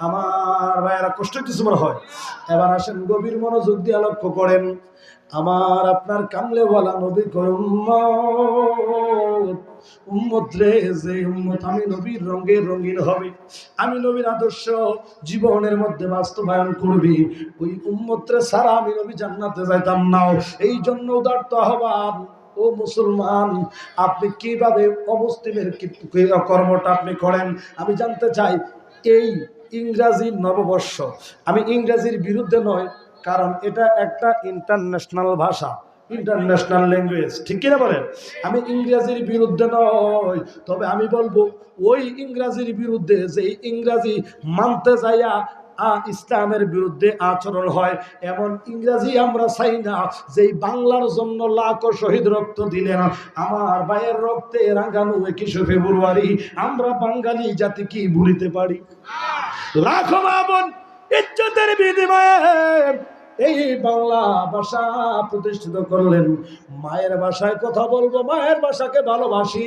আমার ভাইয়েরা কষ্ট কিছু মনে হয়। এবার আসেন গভীর মনোযোগ দিয়ে লক্ষ্য করেন। আমার আপনার কামলে বলা নবী কয় উম্মত, উম্মত রে, যে উম্মত আমি নবীর রঙে রঙিন হবে, আমি নবীর আদর্শ জীবনের মধ্যে বাস্তবায়ন করবি, ওই উম্মত রে ছাড়া আমি নবী জান্নাতে যাইতাম না। এই জন্য উদারত আহ্বান, ও মুসলমান, আপনি কিভাবে অমুসলিমের কর্মটা আপনি করেন আমি জানতে চাই। এই ইংরাজি নববর্ষ, আমি ইংরাজির বিরুদ্ধে নয়, কারণ এটা একটা ইন্টারন্যাশনাল ভাষা, ইন্টারন্যাশনাল ল্যাঙ্গুয়েজ। ঠিক কিনা বলেন? আমি ইংরাজির বিরুদ্ধে নয়, তবে আমি বলবো ওই ইংরাজির বিরুদ্ধে যে ইংরাজি মানতে যাইয়া ইসলামের বিরুদ্ধে আচরণ হয়, এমন ইংরেজি আমরা চাই না। যেই বাংলার জন্য লাখো শহীদ রক্ত দিলেন, আমার ভাইয়ের রক্তে রাঙানো 21শে ফেব্রুয়ারি আমরা বাঙালি জাতি কি ভুলিতে পারি? লাখো মা বোন ইজ্জতের বিনিময়ে এই বাংলা ভাষা প্রতিষ্ঠিত করলেন। মায়ের ভাষায় কথা বলবো, মায়ের ভাষাকে ভালোবাসি,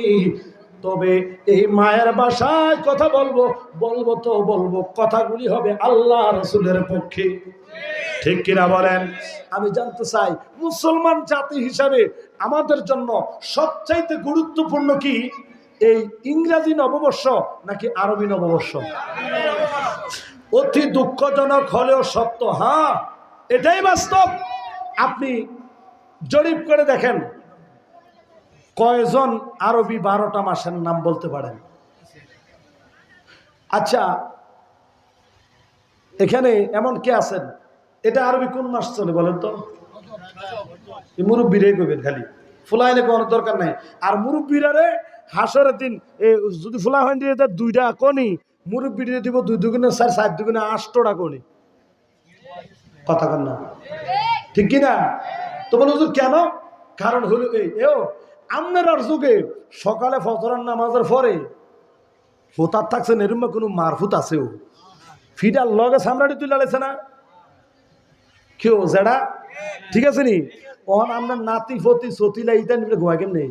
তবে এই মায়ের ভাষায় কথা বলবো বলবো কথাগুলি হবে আল্লাহ রাসূলের পক্ষে। ঠিক কিনা বলেন? আমি জানতে চাই, মুসলমান জাতি হিসাবে আমাদের জন্য সবচাইতে গুরুত্বপূর্ণ কি, এই ইংরেজি নববর্ষ নাকি আরবি নববর্ষ? অতি দুঃখজনক হলেও সত্য, হ্যাঁ এটাই বাস্তব। আপনি জরিপ করে দেখেন, কয়জন আরবি 12টা মাসের নাম বলতে পারেন? আচ্ছা, এখানে এমন কে আছেন এটা আরবি কোন মাস চলে বলেন তো? মুরব্বীরাই কইবেন, খালি ফুলাইনে কোনো দরকার নাই। আর মুরব্বীরা রে হাসরের দিন যদি ফুলা হয় দিয়ে 2টা কনি, মুরব্বী দিয়ে দিব 2 দুগুণে 4, 4 দুগুণে 8টা কনি। কথা কন না, ঠিক কিনা? তো বলে হুজুর কেন? কারণ হলো এই আপনার যুগে সকালে ফজরের নামাজের পরে ফোতার থাকছেন, এরম কোনো মারফুত আছেও ফিডার লগে সামরাটি তুলে লাইছে না কেউ যেটা, ঠিক আছে নি? ওখান আপনার নাতি ফতি সতিলা ইটা নিয়ে ঘুমাই কেমনি?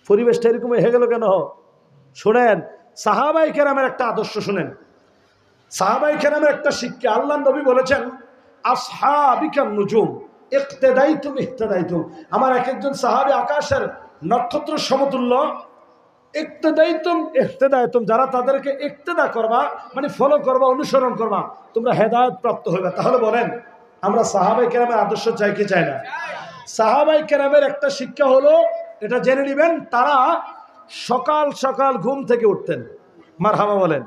পরিবেশটা এরকম হয়ে গেল কেন? শোনেন, সাহাবাই কেরামের একটা আদর্শ শুনেন, সাহাবাই কেরামের একটা শিক্ষা। আল্লাহ নবী বলেছেন, আসহাবিকান নুজুম ইক্তাদাইতুম ইহতাদাইতুম। আমার এক একজন সাহাবী আকাশের নক্ষত্র সমতুল্য। ইক্তাদাইতুম ইহতাদাইতুম, যারা তাদেরকে ইক্তেদা করবা মানে ফলো করবা, অনুসরণ করবা, তোমরা হেদায়েত প্রাপ্ত হইবে। তাহলে বলেন, আমরা সাহাবাই কেরামের আদর্শ চাই কি চাই না? সাহাবাই কেরামের একটা শিক্ষা হলো, এটা জেনে নেবেন, তারা সকাল সকাল ঘুম থেকে উঠতেন। মারহাবা বলেন।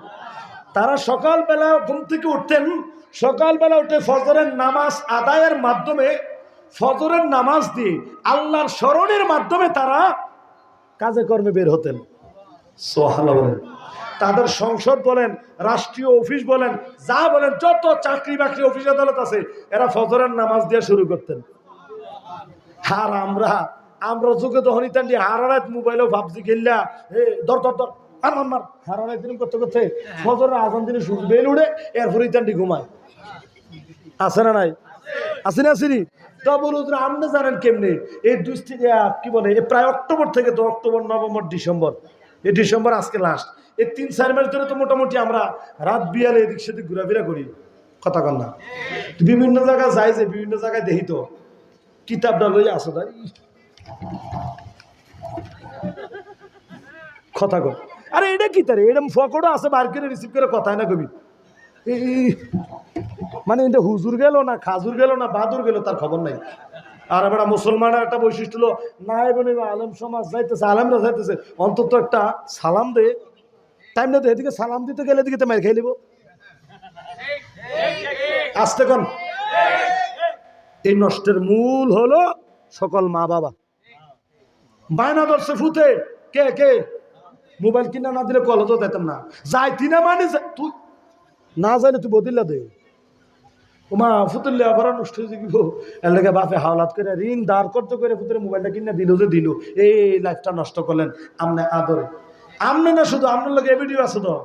তারা সকালবেলা ঘুম থেকে উঠতেন, সকালবেলা উঠে ফজরের নামাজ আদায়ের মাধ্যমে, ফজরের নামাজ দিয়ে আল্লাহর স্মরণের মাধ্যমে তারা কাজে কর্মে বের হতেন। সুবহানাল্লাহ বলেন। তাদের সংসদ বলেন, রাষ্ট্রীয় অফিস বলেন, যা বলেন, যত চাকরি বাকরি অফিস আদালত আছে, এরা ফজরের নামাজ দিয়ে শুরু করতেন। আর আমরা যুগে তখন ইতান্ডি হারারাত মোবাইলও ভাবছি খেললা দর দর দর আর আমার হারারাত দিন করতে করতে ফজরের আজান দিনে সূর্য বেল উঠে, এরপরে ইতান্ডি ঘুমায়। আছে না নাই? আছে না? আসেনি? তা বলুন, আপনি জানেন কেমনি? এই কি বলে, প্রায় অক্টোবর থেকে, তো অক্টোবর, নভেম্বর, ডিসেম্বর, এই ডিসেম্বর আজকে লাস্ট, এই 3-4 মাস ধরে তো মোটামুটি আমরা রাত বিয়ালে এদিক সেদিক ঘোরাফেরা করি। কথা কন না? বিভিন্ন জায়গায় যাই, যে বিভিন্ন জায়গায় দেখি তো কিতাবটা লই আসো তাই কথা কর। আরে এটা কি তারে এরকম ফকড়া আছে, বার করে রিসিভ করে কথায় না কবি, মানে এটা হুজুর গেল না খাজুর গেল না বাদুর গেল তার খবর নাই। আর এবার মুসলমানের একটা বৈশিষ্ট্য হলো, না বলে আলেম সমাজ যাইতেছে, আলেমরা যাইতেছে, অন্তত একটা সালাম দে, টাইম না তো এদিকে সালাম দিতে গেলে এদিকে তো মার খেয়ে নিব। আসতে কোন এই নষ্টের মূল হলো সকল মা বাবা। বায়না ধরছে ফুতে, কে কে মোবাইল কিনা না দিলে কলেজও যেতাম না, যাইতি না মানে তুই না জানি তুই বদিল্লা দে ওমা ফুতুল্লে আবার নষ্ট হয়ে যাব। এর লেগে বাপে হাওলাত করে ঋণ দাঁড় করতে করে ফুতুরে মোবাইলটা কিনে দিল, যে দিল, এই লাইফটা নষ্ট করলেন আমনে আদরে। আমনে না শুধু আপনার লোক এভিডিও আছে তো,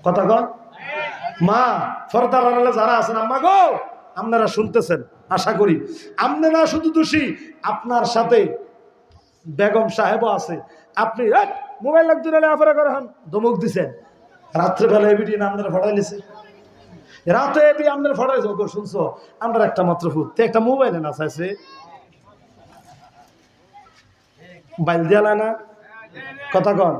কথা কন মা ফরদার আড়ালে যারা আছেন, আম্মা গো আপনারা শুনতেছেন আশা করি। আপনি না শুধু দোষী, আপনার সাথে বেগম সাহেবও আছে। আপনি মোবাইল লাগতে আফারা করে হন ধমক দিছেন, রাত্রেবেলা এবিডি আপনারা ফটাই লিছে, রাতে এবি আপনারা ফটাই যাবো শুনছো, আমরা একটা মাত্র ফুট একটা মোবাইলে না চাইছে বাইল দিয়ালা না, কথা কন।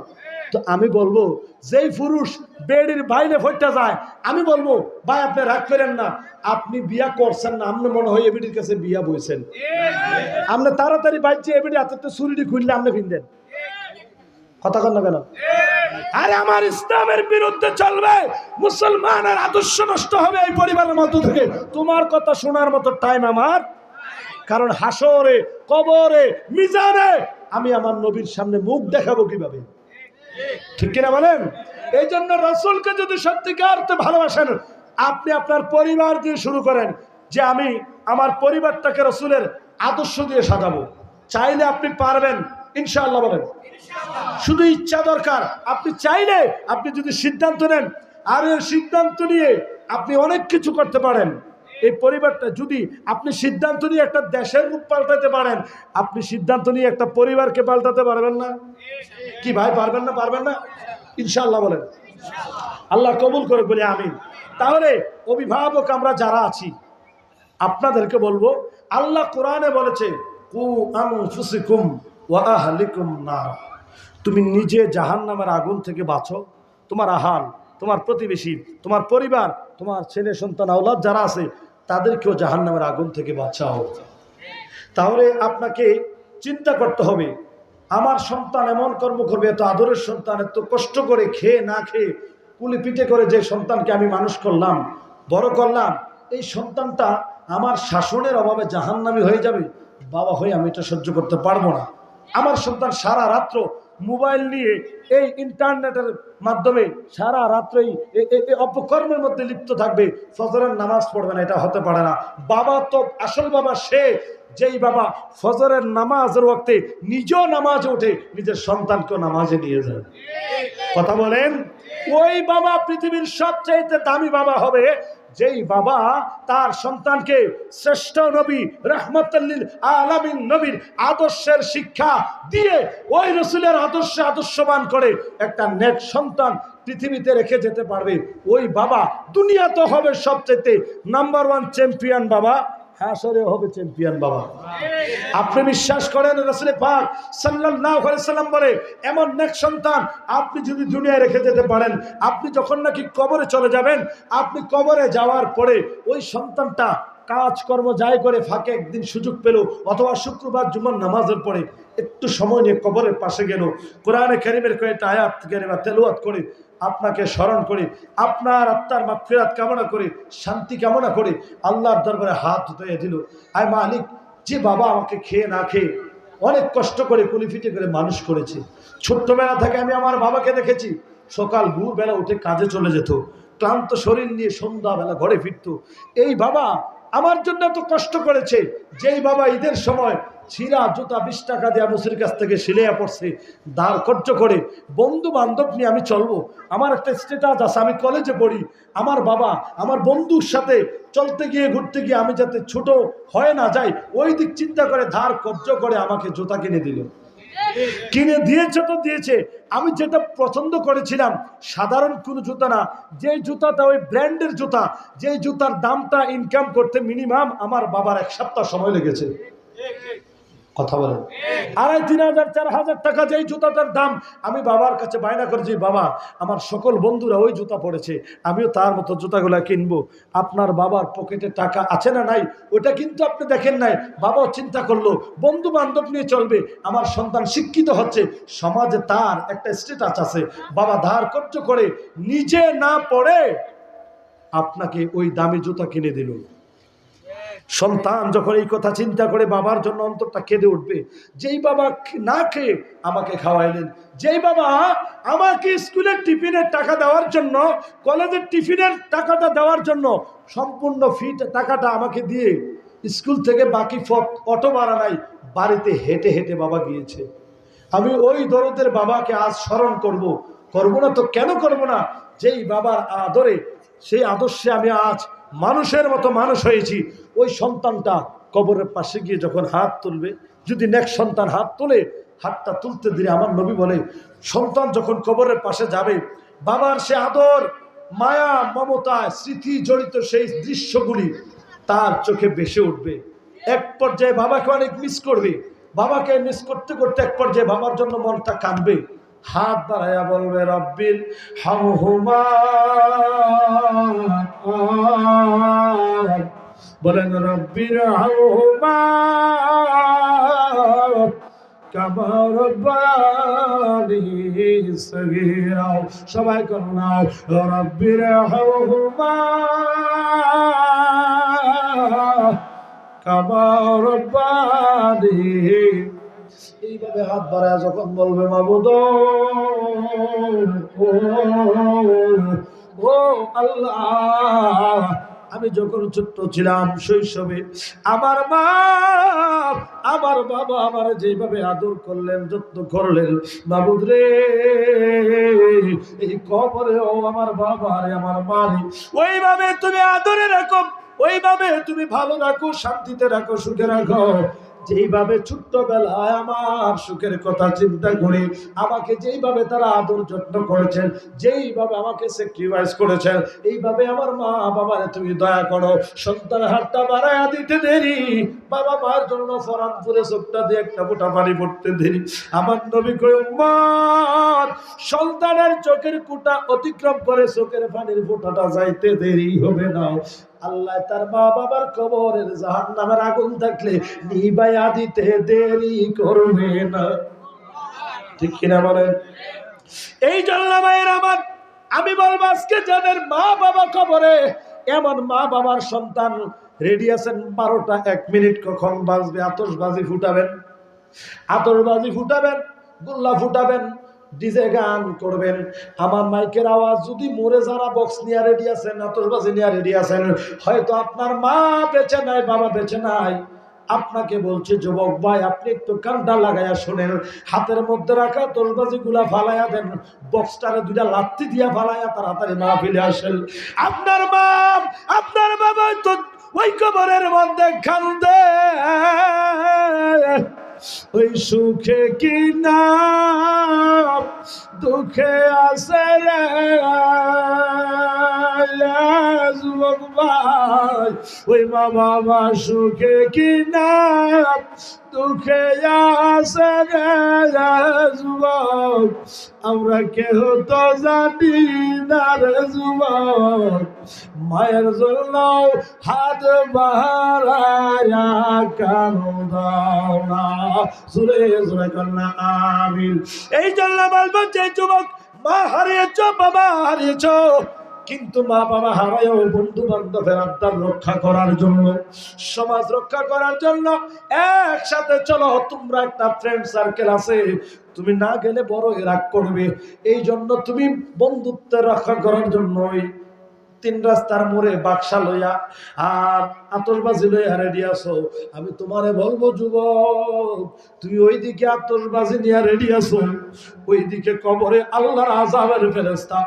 তো আমি বলবো, যেই পুরুষ বেডির বাইরে ফটটা যায়, আমি বলবো ভাই আপনি রাগ করেন না, আপনি বিয়া করছেন না, আপনি মনে হয় এবিডির কাছে বিয়া বইছেন, আপনি তাড়াতাড়ি বাইছে এবিডি হাতে ছুরিটি খুললে আপনি ফিনদেন। কথা কন না কেন? আরে আমার ইসলামের বিরুদ্ধে চলবে, মুসলমানের আদর্শ নষ্ট হবে এই পরিবারের মধ্য থেকে, তোমার কথা শোনার মতো টাইম আমার, কারণ হাসরে কবরে মিজানে আমি আমার নবীর সামনে মুখ দেখাবো কিভাবে? ঠিক কিনা বলেন? এই জন্য রাসূলকে যদি সত্যিকার ভালোবাসেন, আপনি আপনার পরিবার দিয়ে শুরু করেন, যে আমি আমার পরিবারটাকে রাসূলের আদর্শ দিয়ে সাজাবো। চাইলে আপনি পারবেন ইনশাআল্লাহ, বলেন। শুধু ইচ্ছা দরকার। আপনি চাইলে, আপনি যদি সিদ্ধান্ত নেন, আর এই সিদ্ধান্ত নিয়ে আপনি অনেক কিছু করতে পারেন। এই পরিবারটা যদি আপনি সিদ্ধান্ত নিয়ে একটা দেশের রূপ পাল্টাতে পারেন, আপনি সিদ্ধান্ত নিয়ে একটা পরিবারকে পাল্টাতে পারবেন না? কি ভাই, পারবেন না? পারবেন না ইনশাআল্লাহ, বলেন। আল্লাহ কবুল করে বলি আমিন। তাহলে অভিভাবক আমরা যারা আছি, আপনাদেরকে বলবো, আল্লাহ কোরআনে বলেছে, কু আনফুসিকুম ওয়া আহলিকুম নার। তুমি নিজে জাহান্নামের আগুন থেকে বাঁচো, তোমার আহাল, তোমার প্রতিবেশী, তোমার পরিবার, তোমার ছেলে সন্তান আওলাদ যারা আছে, তাদেরকেও জাহান্নামের আগুন থেকে বাঁচাও। তাহলে আপনাকে চিন্তা করতে হবে, আমার সন্তান এমন কর্ম করবে, এত আদরের সন্তান, এত কষ্ট করে খেয়ে না খেয়ে কুলি পিঠে করে যে সন্তানকে আমি মানুষ করলাম, বড় করলাম, এই সন্তানটা আমার শাসনের অভাবে জাহান্নামী হয়ে যাবে। বাবা হয়ে আমি এটা সহ্য করতে পারবো না। আমার সন্তান সারা রাত্র মোবাইল নিয়ে এই ইন্টারনেটের মাধ্যমে সারা রাত্রেই অপকর্মের মধ্যে লিপ্ত থাকবে, ফজরের নামাজ পড়বে না, এটা হতে পারে না। বাবা তো আসল বাবা সে, যেই বাবা ফজরের নামাজের ওয়াক্তে নিজেও নামাজে ওঠে, নিজের সন্তানকেও নামাজে নিয়ে যায়। কথা বলেন। ওই বাবা পৃথিবীর সবচাইতে দামি বাবা হবে, যেই বাবা তার সন্তানকে শ্রেষ্ঠ নবী রাহমাতুল লিল আলামিন নবীর আদর্শের শিক্ষা দিয়ে ওই রাসূলের আদর্শে আদর্শবান করে একটা নেক সন্তান পৃথিবীতে রেখে যেতে পারবে। ওই বাবা দুনিয়া তো হবে সবচাইতে নাম্বার 1 চ্যাম্পিয়ন বাবা, হাসরে হবে চ্যাম্পিয়ন বাবা। আপনি বিশ্বাস করেন রাসূল পাক সাল্লাল্লাহু আলাইহি সাল্লাম বলে, এমন নেক সন্তান আপনি যদি দুনিয়ায় রেখে যেতে পারেন, আপনি যখন নাকি কবরে চলে যাবেন, আপনি কবরে যাওয়ার পরে ওই সন্তানটা কাজকর্ম যাই করে ফাঁকে একদিন সুযোগ পেল, অথবা শুক্রবার জুমার নামাজের পরে একটু সময় নিয়ে কবরের পাশে গেল, কোরআনে কারীমের কয়েকটা আয়াত কারিমা তেলাওয়াত করে আপনাকে স্মরণ করে, আপনার আত্মার মাগফিরাত কামনা করে, শান্তি কামনা করে আল্লাহর দরবারে হাত ধুয়ে দিল, আয় মালিক, যে বাবা আমাকে খেয়ে না খেয়ে অনেক কষ্ট করে কুলিফিটে করে মানুষ করেছে, ছোট্টবেলা থেকে আমি আমার বাবাকে দেখেছি সকাল ভোরবেলা উঠে কাজে চলে যেত, ক্লান্ত শরীর নিয়ে সন্ধ্যাবেলা ঘরে ফিরত। এই বাবা আমার জন্য এত কষ্ট করেছে, যেই বাবা ঈদের সময় ছিঁড়া জুতা 20 টাকা দেওয়া মুসির কাছ থেকে সিলাইয়া পড়ছে, দাঁড় কর্য করে বন্ধু বান্ধব নিয়ে আমি চলবো, আমার একটা স্ট্যাটাস আছে, আমি কলেজে পড়ি, আমার বাবা আমার বন্ধুর সাথে চলতে গিয়ে ঘুরতে গিয়ে আমি যাতে ছোট হয়ে না যাই, ওই দিক চিন্তা করে ধার কর্য করে আমাকে জুতা কিনে দিল। কিনে দিয়েছে তো দিয়েছে, আমি যেটা পছন্দ করেছিলাম সাধারণ কোনো জুতা না, যে জুতাটা ওই ব্র্যান্ডের জুতা, যে জুতার দামটা ইনকাম করতে মিনিমাম আমার বাবার 1 সপ্তাহ সময় লেগেছে। কথা বলেন। 2500 4000 টাকা যেই জুতাটার দাম, আমি বাবার কাছে বায়না করেছি, বাবা আমার সকল বন্ধুরা ওই জুতা পড়েছে, আমিও তার মতো জুতাগুলা কিনবো। আপনার বাবার পকেটে টাকা আছে না নাই ওটা কিন্তু আপনি দেখেন নাই, বাবাও চিন্তা করলো বন্ধু বান্ধব নিয়ে চলবে, আমার সন্তান শিক্ষিত হচ্ছে, সমাজে তার একটা স্ট্যাটাস আছে, বাবা ধার কর্য করে নিজে না পড়ে আপনাকে ওই দামি জুতা কিনে দিল। সন্তান যখন এই কথা চিন্তা করে বাবার জন্য অন্তরটা কেঁদে উঠবে, যেই বাবা না খেয়ে আমাকে খাওয়াইলেন, যেই বাবা আমাকে স্কুলের টিফিনের টাকা দেওয়ার জন্য, কলেজের টিফিনের টাকাটা দেওয়ার জন্য সম্পূর্ণ ফি টাকাটা আমাকে দিয়ে স্কুল থেকে বাকি অটো ভাড়া নাই, বাড়িতে হেঁটে হেঁটে বাবা গিয়েছে। আমি ওই দরদের বাবাকে আজ স্মরণ করব না তো কেন করব না? যেই বাবার আদরে, সেই আদর্শে আমি আজ মানুষের মতো মানুষ হয়েছি। ওই সন্তানটা কবরের পাশে গিয়ে যখন হাত তুলবে, যদি নেক্সট সন্তান হাত তোলে, হাতটা তুলতে দিলে আমার নবী বলে, সন্তান যখন কবরের পাশে যাবে, বাবার সে আদর, মায়া, মমতা, স্মৃতি জড়িত সেই দৃশ্যগুলি তার চোখে ভেসে উঠবে। এক পর্যায়ে বাবাকে অনেক মিস করবে, বাবাকে মিস করতে করতে এক পর্যায়ে বাবার জন্য মনটা কাঁদবে, হাত বাড়াইয়া বলবে, রব্বিল হামহুমা, বলেন রব্বির হামহুমা কামা রাব্বানি সগীরা। সবাই করুন, রব্বির হামহুমা কামা রাব্বানি এইভাবে হাত বাড়ায় যখন বলবে মাবুদ ও আল্লাহ, আমি যখন ছোট্ট ছিলাম শৈশবে আমার মা আমার বাবা আমার যেভাবে আদর করলেন যত্ন করলেন, মাবুদ রে এই কবরেও আমার বাবা রে আমার মা রে ওইভাবে তুমি আদরে রাখো, ওইভাবে তুমি ভালো রাখো, শান্তিতে রাখো, সুখে রাখো। যেইভাবে ছোট্টবেলায় আমার সুখের কথা চিন্তা করে আমাকে যেইভাবে তারা আদর যত্ন করেছেন, যেইভাবে আমাকে স্যাক্রিফাইস করেছেন, এইভাবে আমার মা বাবারে তুমি দয়া করো। সন্তান হাতটা বাড়ায়া দিতে দেরি, বাবা মার জন্য ফরান পুরে চোখটা দিয়ে একটা ফোঁটা পানি পড়তে দেরি। আমার নবী কই উম্মত, সন্তানের চোখের কুটা অতিক্রম করে চোখের পানির ফোঁটাটা যাইতে দেরি হবে না। আল্লাহ তার মা বাবার কবরের জাহান্নামের আগুন থাকলে নিভাইয়া দিতে দেরি করবে না। ঠিক কিনা বলেন? এই জন্য ভাইয়ের আমার, আমি বলবো আজকে যাদের মা বাবা কবরে, এমন মা বাবার সন্তান রেডি আছেন 12টা 1 মিনিট কখন বাজবে আতশবাজি ফুটাবেন, আতশবাজি ফুটাবেন, গোল্লা ফুটাবেন, ডিজে গান করবেন। আমার মাইকের আওয়াজ যদি মরে যারা বক্স নিয়ে রেডি আছেন, আতশবাজি নিয়ে রেডি আছেন, হয়তো আপনার মা বেঁচে নাই, বাবা বেঁচে নাই, আপনাকে বলছে যুবক ভাই আপনি একটু কানটা লাগাইয়া শোনেন, হাতের মধ্যে রাখা আতশবাজি গুলা ফালাইয়া দেন, বক্সটারে 2টা লাত্তি দিয়া ফালাইয়া তাড়াতাড়ি মাহফিলে আসেন। আপনার মা আপনার বাবা তো ওই কবরের মধ্যে কান্দে, ওই সুখে কি না দুঃখে আছে রে যুবক ভাই, ওই মা বাবা সুখে কি না দুঃখে আছে রে যুবক, আমরা কেহ তো জানি না রে যুবক, মায়ের জন্য হাত বাড়ায়া কান্দাও না, জোরে জোরে কন্যা আমিন। এই জন্য বলবো যে যুবক মা হারিয়েছ বাবা হারিয়েছ, কিন্তু মা বাবা হারায়ও বন্ধু বান্ধবের আবদার রক্ষা করার জন্য, সমাজ রক্ষা করার জন্য একসাথে চলো। তোমরা একটা ফ্রেন্ড সার্কেল আছে, তুমি না গেলে বড় রাগ করবে, এই জন্য তুমি বন্ধুত্ব রক্ষা করার জন্য 3 রাস্তার মোড়ে বাক্সা লইয়া আর আতশবাজি লইয়া রেডি আছো। আমি তোমারে বলবো যুবক, তুমি ওইদিকে আতশবাজি নিয়ে রেডি আছো, ওইদিকে কবরে আল্লাহর আযাবের ফেরেশতা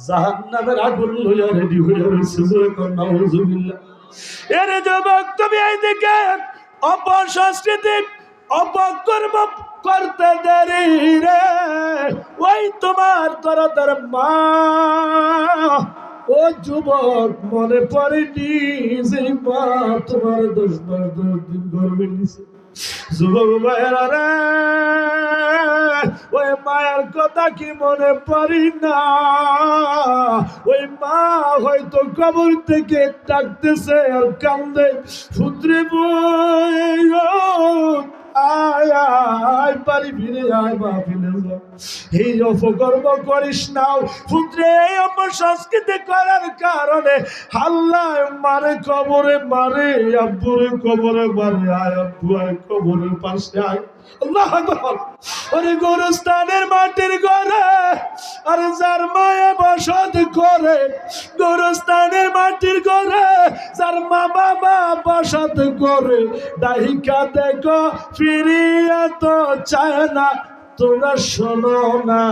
জাহান্নামের আগুন লইয়া রেডি হইয়া রইছে। নাউযুবিল্লাহ। এরে যুবক, তুমি এইদিকে অপসংস্কৃতি অপকর্ম করতে দেরি রে, ওই তোমার তোর মা ও যুবক মনে পড়েনি যে মা তোমার 10 মাস 10 দিন গর্ভে নিছে। যুবক ভাইয়েরা রে, ওই মায়ের কথা কি মনে পড়ি না? ওই মা হয়তো কবর থেকে ডাকতেছে আর কান্দে, পুত্রে বই আয় আয় বাড়ি ফিরে আয়, মা ফিরে যা, এই অপকর্ম করিস না পুত্রে। এই অপসংস্কৃতি করার কারণে আল্লাহ মারে কবরে মারে, আব্বুরে কবরে মারে, আয় আব্বু আয় কবরের পাশে আয়। আল্লাহ আকবার। ওরে গোরস্থানের মাটির ঘরে আর যার মায়ে বসত করে, গোরস্থানের মাটির ঘরে যার মা বাবা বসত করে, ডাইকা দেখো ফিরিয়া তো চায় না, তোমরা শোনো না,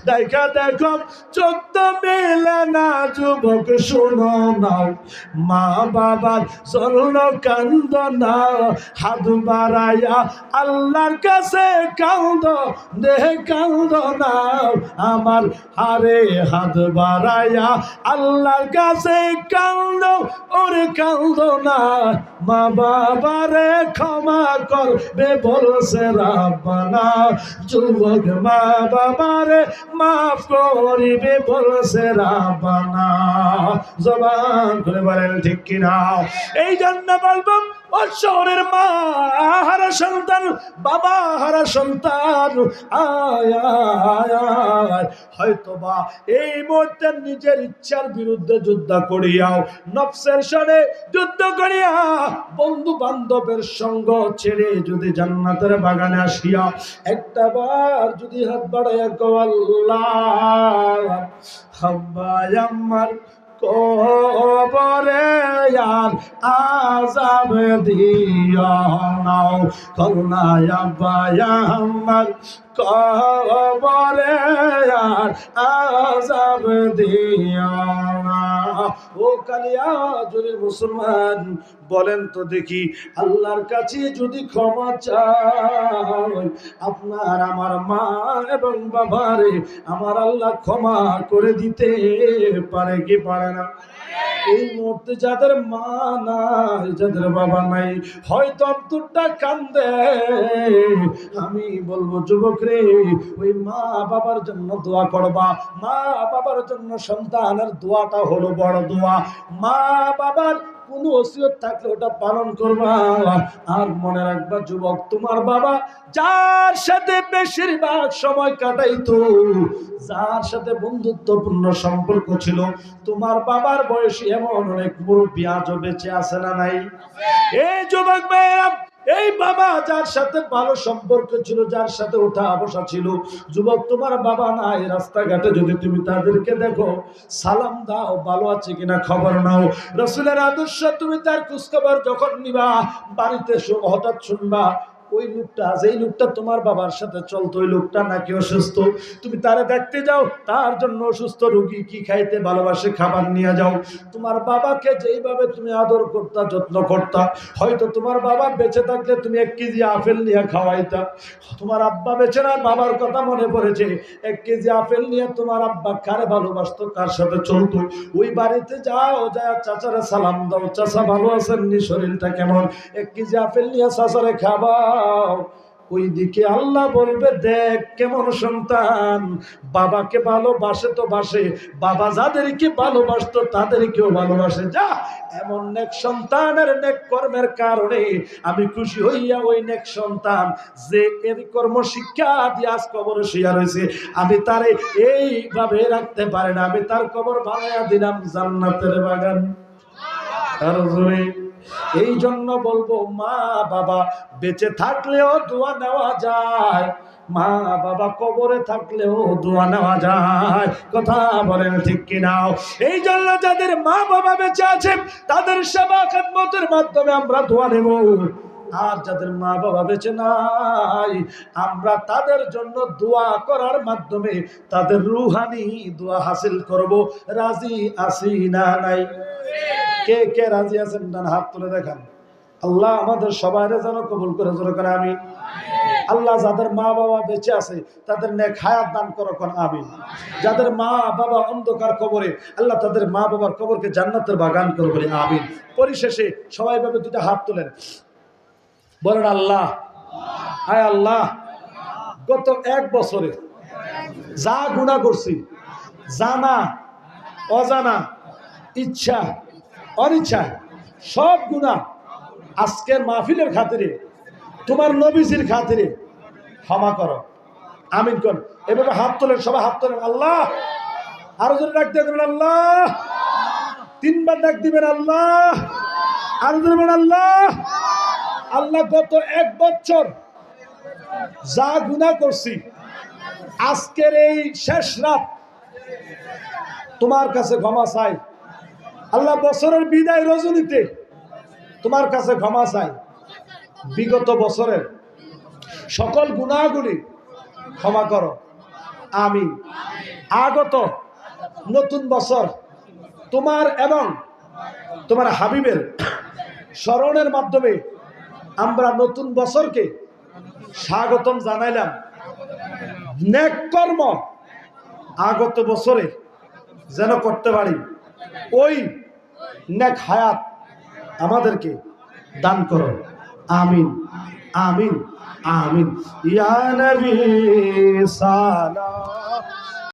দেখা দেখো চোখ তো মেলে না, যুবক শোনো না, মা বাবার জন্য কান্দ না, হাত বাড়াইয়া আল্লাহর কাছে কান্দ, দেহ কান্দ না আমার, আরে হাত বাড়াইয়া আল্লাহর কাছে কান্দ, ওরে কান্দ না, মা বাবারে ক্ষমা করবে বলছে রাব্বানা, যুবক মা বাবারে মাফ করিবে বলছে রাব্বানা। জবান খুলে বলেন ঠিক কিনা? এই জন্য বলবো ও শহরের মা হারা সন্তান, বাবা হারা সন্তান, আয় আয় আয়। হয়তোবা এই মুহূর্তে নিজের ইচ্ছার বিরুদ্ধে যুদ্ধ করিয়াও, নফসের সাথে যুদ্ধ করিয়া, বন্ধু বান্ধবের সঙ্গ ছেড়ে যদি জান্নাতের বাগানে আসিয়া একটা বার যদি হাত বাড়াইয়া কও আল্লাহ, আব্বা আমার কবরে আর আযাব দিও নাও, করুণায় আব্বা আমার কবরে আর আযাব দিও না। ও কালিয়া যদি মুসলমান, বলেন তো দেখি, আল্লাহর কাছে যদি ক্ষমা চাই, আপনার আমার মা এবং বাবারে আমার আল্লাহ ক্ষমা করে দিতে পারে কি পারে না? এই মুহূর্তে যাদের মা নাই, যাদের বাবা নাই, হয়তো অন্তরটা কান্দে। আমি বলবো যুবক রে, ওই মা বাবার জন্য দোয়া করবা। মা বাবার জন্য সন্তানের দোয়াটা হলো বড় দোয়া। মা বাবার কোন ওসিয়ত থাকলে ওটা পালন করবা। আর মনে রাখবা যুবক, তোমার বাবা যার সাথে বেশিরভাগ সময় কাটাইতো, যার সাথে বন্ধুত্বপূর্ণ সম্পর্ক ছিল, তোমার বাবার বয়সী এমন অনেক মুরব্বী আজও বেঁচে আছে না নাই? এই যুবক ভাইরা, এই বাবা যার সাথে ভালো সম্পর্ক ছিল, যার সাথে ওঠা বসা ছিল, যুবক তোমার বাবা নাই, রাস্তাঘাটে যদি তুমি তাদেরকে দেখো, সালাম দাও, ভালো আছে কিনা খবর নাও। রাসূলের আদর্শ তুমি তার খোঁজখবর যখন নিবা, বাড়িতে হঠাৎ শুনবা ওই লোকটা, যেই লোকটা তোমার বাবার সাথে চলতো, ওই লোকটা নাকি অসুস্থ। তুমি তারে দেখতে যাও, তার জন্য অসুস্থ রোগী কি খাইতে ভালোবাসে খাবার নিয়ে যাও। তোমার বাবাকে যেইভাবে তুমি আদর করতা, যত্ন করতা, হয়তো তোমার বাবা বেঁচে থাকলে তুমি 1 কেজি আপেল নিয়ে খাওয়াইতা। তোমার আব্বা বেঁচে না, বাবার কথা মনে পড়েছে, 1 কেজি আপেল নিয়ে তোমার আব্বা কারে ভালোবাসতো, কার সাথে চলতো, ওই বাড়িতে যাও, যায় চাচারে সালাম দাও, চাচা ভালো আছেন নি, শরীরটা কেমন, 1 কেজি আপেল নিয়ে চাচারে খাবা। ওই দিকে আল্লাহ বলবে, দেখ কেমন সন্তান, বাবাকে ভালোবাসে তো বাসে, বাবা যাদেরকে ভালোবাসতো তাদেরকেও ভালোবাসে। যা, এমন নেক সন্তানের নেক কর্মের কারণে আমি খুশি হইয়া ওই নেক সন্তান যে এর কর্ম শিক্ষা দিয়ে আজ কবরে শুইয়া রয়েছে, আমি তারে এইভাবে রাখতে পারি না, আমি তার কবর বানাইয়া দিলাম জান্নাতের বাগান। আর জোরে এই জন্য বলবো, মা বাবা বেঁচে থাকলেও দোয়া নেওয়া যায়, মা বাবা কবরে থাকলেও দোয়া নেওয়া যায়। কথা বলেন ঠিক কিনা? এই জন্য যাদের মা বাবা বেঁচে আছে, তাদের সেবা খেদমতের মাধ্যমে আমরা দোয়া নেব। আর যাদের মা বাবা বেঁচে নাই, আমরা তাদের জন্য দোয়া করার মাধ্যমে তাদের রুহানি দোয়া হাসিল করব। রাজি আছি না নাই? কে কে রাজি আছেন ডান হাত তুলে দেখান। আল্লাহ আমাদের সবাই যেন কবুল করে, জোরে করে আমিন। আল্লাহ যাদের মা বাবা বেঁচে আছে তাদের নেক হায়াত দান করো, কোন আমিন। যাদের মা বাবা অন্ধকার কবরে, আল্লাহ তাদের মা বাবার কবরকে জান্নাতের বাগান করো, বলে আমিন। পরিশেষে সবাই ভাবে দুটো হাত তোলেন, বলেন আল্লাহ, হায় আল্লাহ, গত 1 বছরে যা গুনাহ করছি, জানা অজানা, ইচ্ছা অনিচ্ছা, সব গুনাহ আজকের মাহফিলের খাতিরে, তোমার নবীজির খাতিরে ক্ষমা করো, আমিন কর। এভাবে হাত তোলেন, সবাই হাত তোলেন। আল্লাহ, আরো জোরে ডাক দিবেন আল্লাহ, 3 বার ডাক দিবেন আল্লাহ, আরো জোরে বলেন আল্লাহ। আল্লাহ, গত 1 বছর যা গুনাহ করছি, আজকের এই শেষ রাত তোমার কাছে ক্ষমা চাই। আল্লাহ, বছরের বিদায় রজনীতে তোমার কাছে ক্ষমা চাই। বিগত বছরের সকল গুনাহগুলি ক্ষমা করো, আমিন। আগত নতুন বছর তোমার এবং তোমার হাবিবের স্মরণের মাধ্যমে আমরা নতুন বছরকে স্বাগতম জানাইলাম। নেক কর্ম আগত বছরে যেন করতে পারি, ওই নেক হায়াত আমাদেরকে দান করো, আমিন আমিন আমিন। ইয়া নবী সালাম।